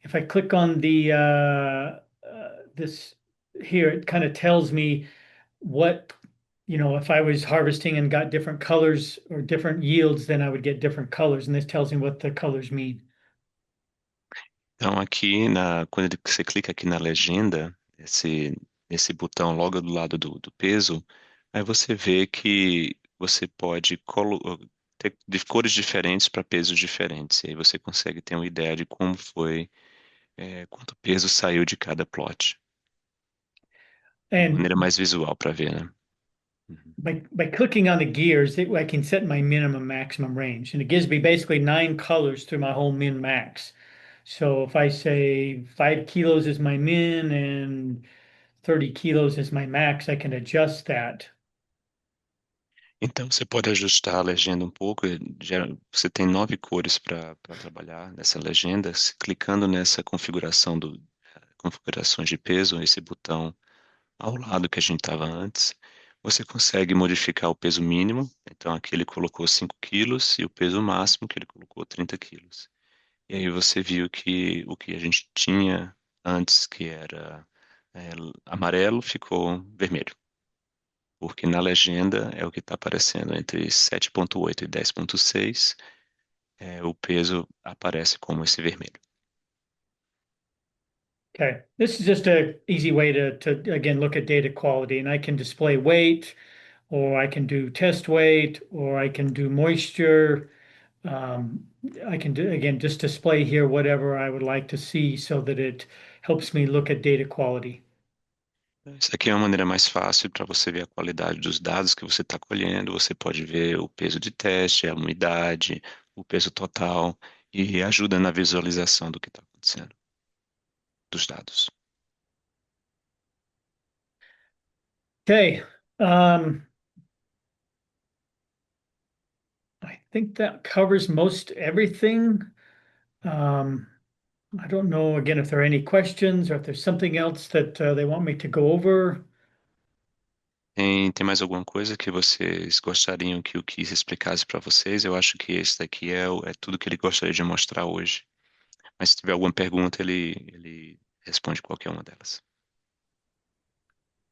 If I click on the this here, it kind of tells me what, if I was harvesting and got different colors or different yields, then I would get different colors, and this tells me what the colors mean. Então, aqui, quando você clica aqui na legenda, esse botão logo do lado do peso, aí você vê que você pode ter de cores diferentes para pesos diferentes. E aí você consegue ter uma ideia de como foi, quanto peso saiu de cada plot. Uma maneira And mais visual para ver, né? Uhum. by clicking on the gears, I can set my minimum maximum range, and it gives me basically 9 colors through my whole min max. So if I say 5 kilos is my min and 30 kilos is my max, I can adjust that. Então, você pode ajustar a legenda um pouco. Você tem 9 cores para trabalhar nessa legenda. Clicando nessa configuração configurações de peso, esse botão ao lado que a gente estava antes, você consegue modificar o peso mínimo. Então, aqui ele colocou 5 quilos e o peso máximo que ele colocou 30 quilos. E aí você viu que o que a gente tinha antes, que era amarelo, ficou vermelho. Porque na legenda é o que está aparecendo entre 7,8 e 10,6, o peso aparece como esse vermelho. Okay, this is just a easy way to again look at data quality, and I can display weight, or I can do test weight, or I can do moisture. Um, I can do again just display here whatever I would like to see so that it helps me look at data quality. Isso aqui é uma maneira mais fácil para você ver a qualidade dos dados que você está colhendo. Você pode ver o peso de teste, a umidade, o peso total e ajuda na visualização do que está acontecendo, dos dados. Okay, I think that covers most everything. Um, I don't know again if there are any questions or if there's something else that they want me to go over. Tem mais alguma coisa que vocês gostariam que o Keith explicasse para vocês? Eu acho que esse daqui é tudo que ele gostaria de mostrar hoje. Mas se tiver alguma pergunta, ele responde qualquer uma delas.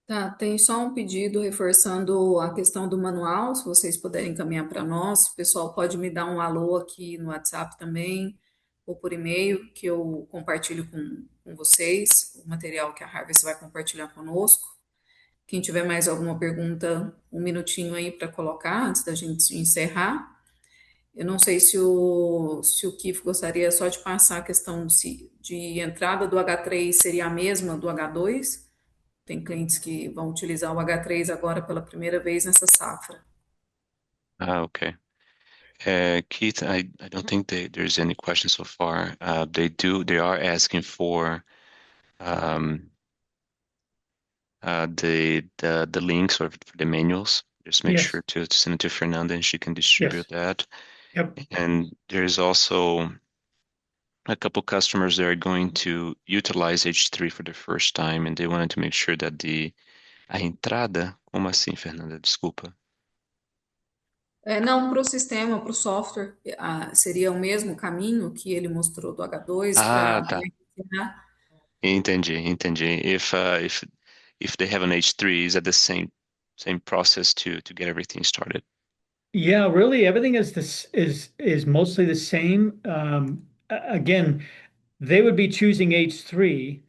Tá, tem só um pedido reforçando a questão do manual, se vocês puderem encaminhar para nós. O pessoal pode me dar um alô aqui no WhatsApp também, ou por e-mail, que eu compartilho com vocês o material que a Harvest vai compartilhar conosco. Quem tiver mais alguma pergunta, um minutinho aí para colocar antes da gente encerrar. Eu não sei se o Kif gostaria só de passar a questão de entrada do H3 seria a mesma do H2. Tem clientes que vão utilizar o H3 agora pela primeira vez nessa safra. Ah, okay. Keith, I don't think there's any questions so far. They are asking for um, the links or for the manuals. Just make Yes, sure to send it to Fernanda and she can yes, distribute that. yep. And there's also a couple customers that are going to utilize H3 for the first time, and they wanted to make sure that a entrada, como assim, Fernanda? Desculpa. Não, para o sistema, para o software, seria o mesmo caminho que ele mostrou do H2 Ah, para tá. ensinar. Entendi. If they have an H3, is that the same process to get everything started? Yeah, really, everything is this is mostly the same. Again, they would be choosing H3,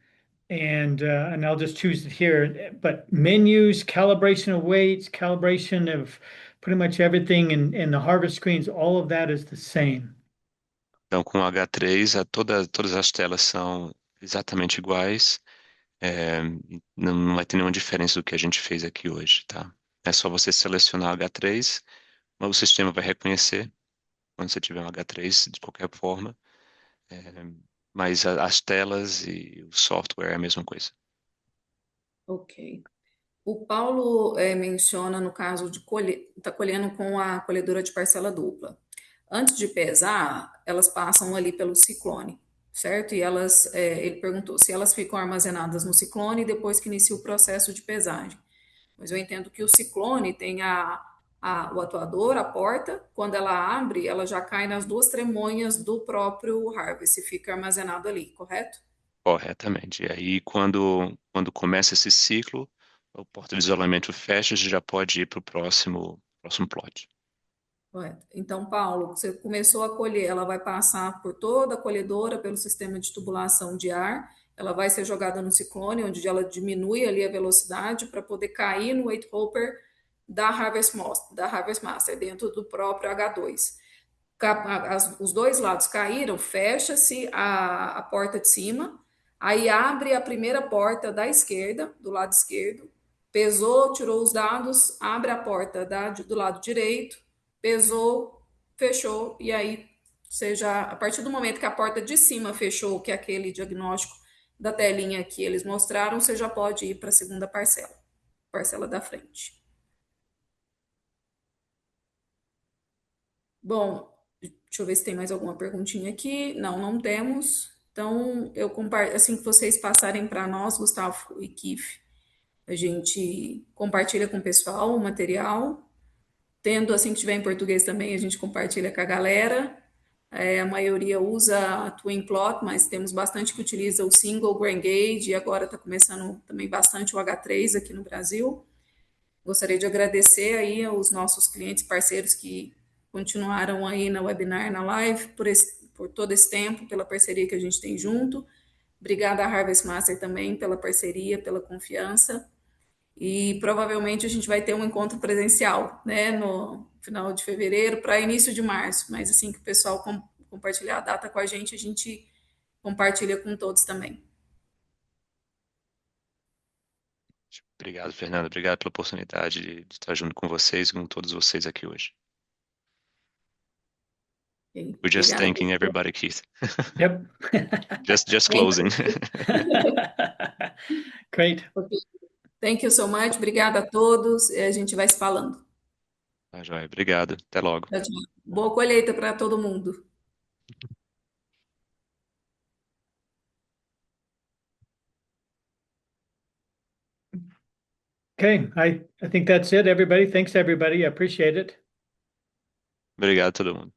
and I'll just choose it here. But menus, calibration of weights, calibration of pretty much everything, and the harvest screens, all of that is the same. Então, com o H3, todas as telas são exatamente iguais. É, não vai ter nenhuma diferença do que a gente fez aqui hoje, tá? É só você selecionar o H3, mas o sistema vai reconhecer quando você tiver um H3 de qualquer forma. É, mas as telas e o software é a mesma coisa. Ok. O Paulo menciona no caso de colher, está colhendo com a colhedora de parcela dupla. Antes de pesar, elas passam ali pelo ciclone, certo? E ele perguntou se elas ficam armazenadas no ciclone depois que inicia o processo de pesagem. Mas eu entendo que o ciclone tem o atuador, a porta, quando ela abre, ela já cai nas duas tremonhas do próprio harvest e fica armazenado ali, correto? Corretamente. E aí, quando começa esse ciclo, o porta de isolamento fecha, você já pode ir para o próximo plot. Correto. Então, Paulo, você começou a colher, ela vai passar por toda a colhedora, pelo sistema de tubulação de ar, ela vai ser jogada no ciclone, onde ela diminui ali a velocidade para poder cair no weight hopper da Harvest Master, dentro do próprio H2. Os dois lados caíram, fecha-se a porta de cima, aí abre a primeira porta da esquerda, do lado esquerdo, pesou, tirou os dados, abre a porta do lado direito, pesou, fechou, e aí, seja, a partir do momento que a porta de cima fechou, que é aquele diagnóstico da telinha que eles mostraram, você já pode ir para a segunda parcela, parcela da frente. Bom, deixa eu ver se tem mais alguma perguntinha aqui. Não, não temos. Então, assim que vocês passarem para nós, Gustavo e Kif, a gente compartilha com o pessoal o material. Tendo, assim que tiver em português também, a gente compartilha com a galera. A maioria usa a Twin Plot, mas temos bastante que utiliza o Single Grain Gauge e agora está começando também bastante o H3 aqui no Brasil. Gostaria de agradecer aí aos nossos clientes parceiros que continuaram aí na webinar, na live, por todo esse tempo, pela parceria que a gente tem junto. Obrigada à Harvest Master também pela parceria, pela confiança. E provavelmente a gente vai ter um encontro presencial, né, no final de fevereiro para início de março. Mas assim que o pessoal compartilhar a data com a gente compartilha com todos também. Obrigado, Fernando. Obrigado pela oportunidade de estar junto com vocês e com todos vocês aqui hoje. Ok? We're just Obrigada, thanking pessoal. everybody, Keith. Yep. Just Thank closing. Great. you. Thank you so much. Obrigada a todos. E a gente vai se falando. Tá, joia. Obrigado. Até logo. Tchau, tchau. Boa colheita para todo mundo. Okay, I think that's it, everybody. Thanks, everybody. I appreciate it. Obrigado a todo mundo.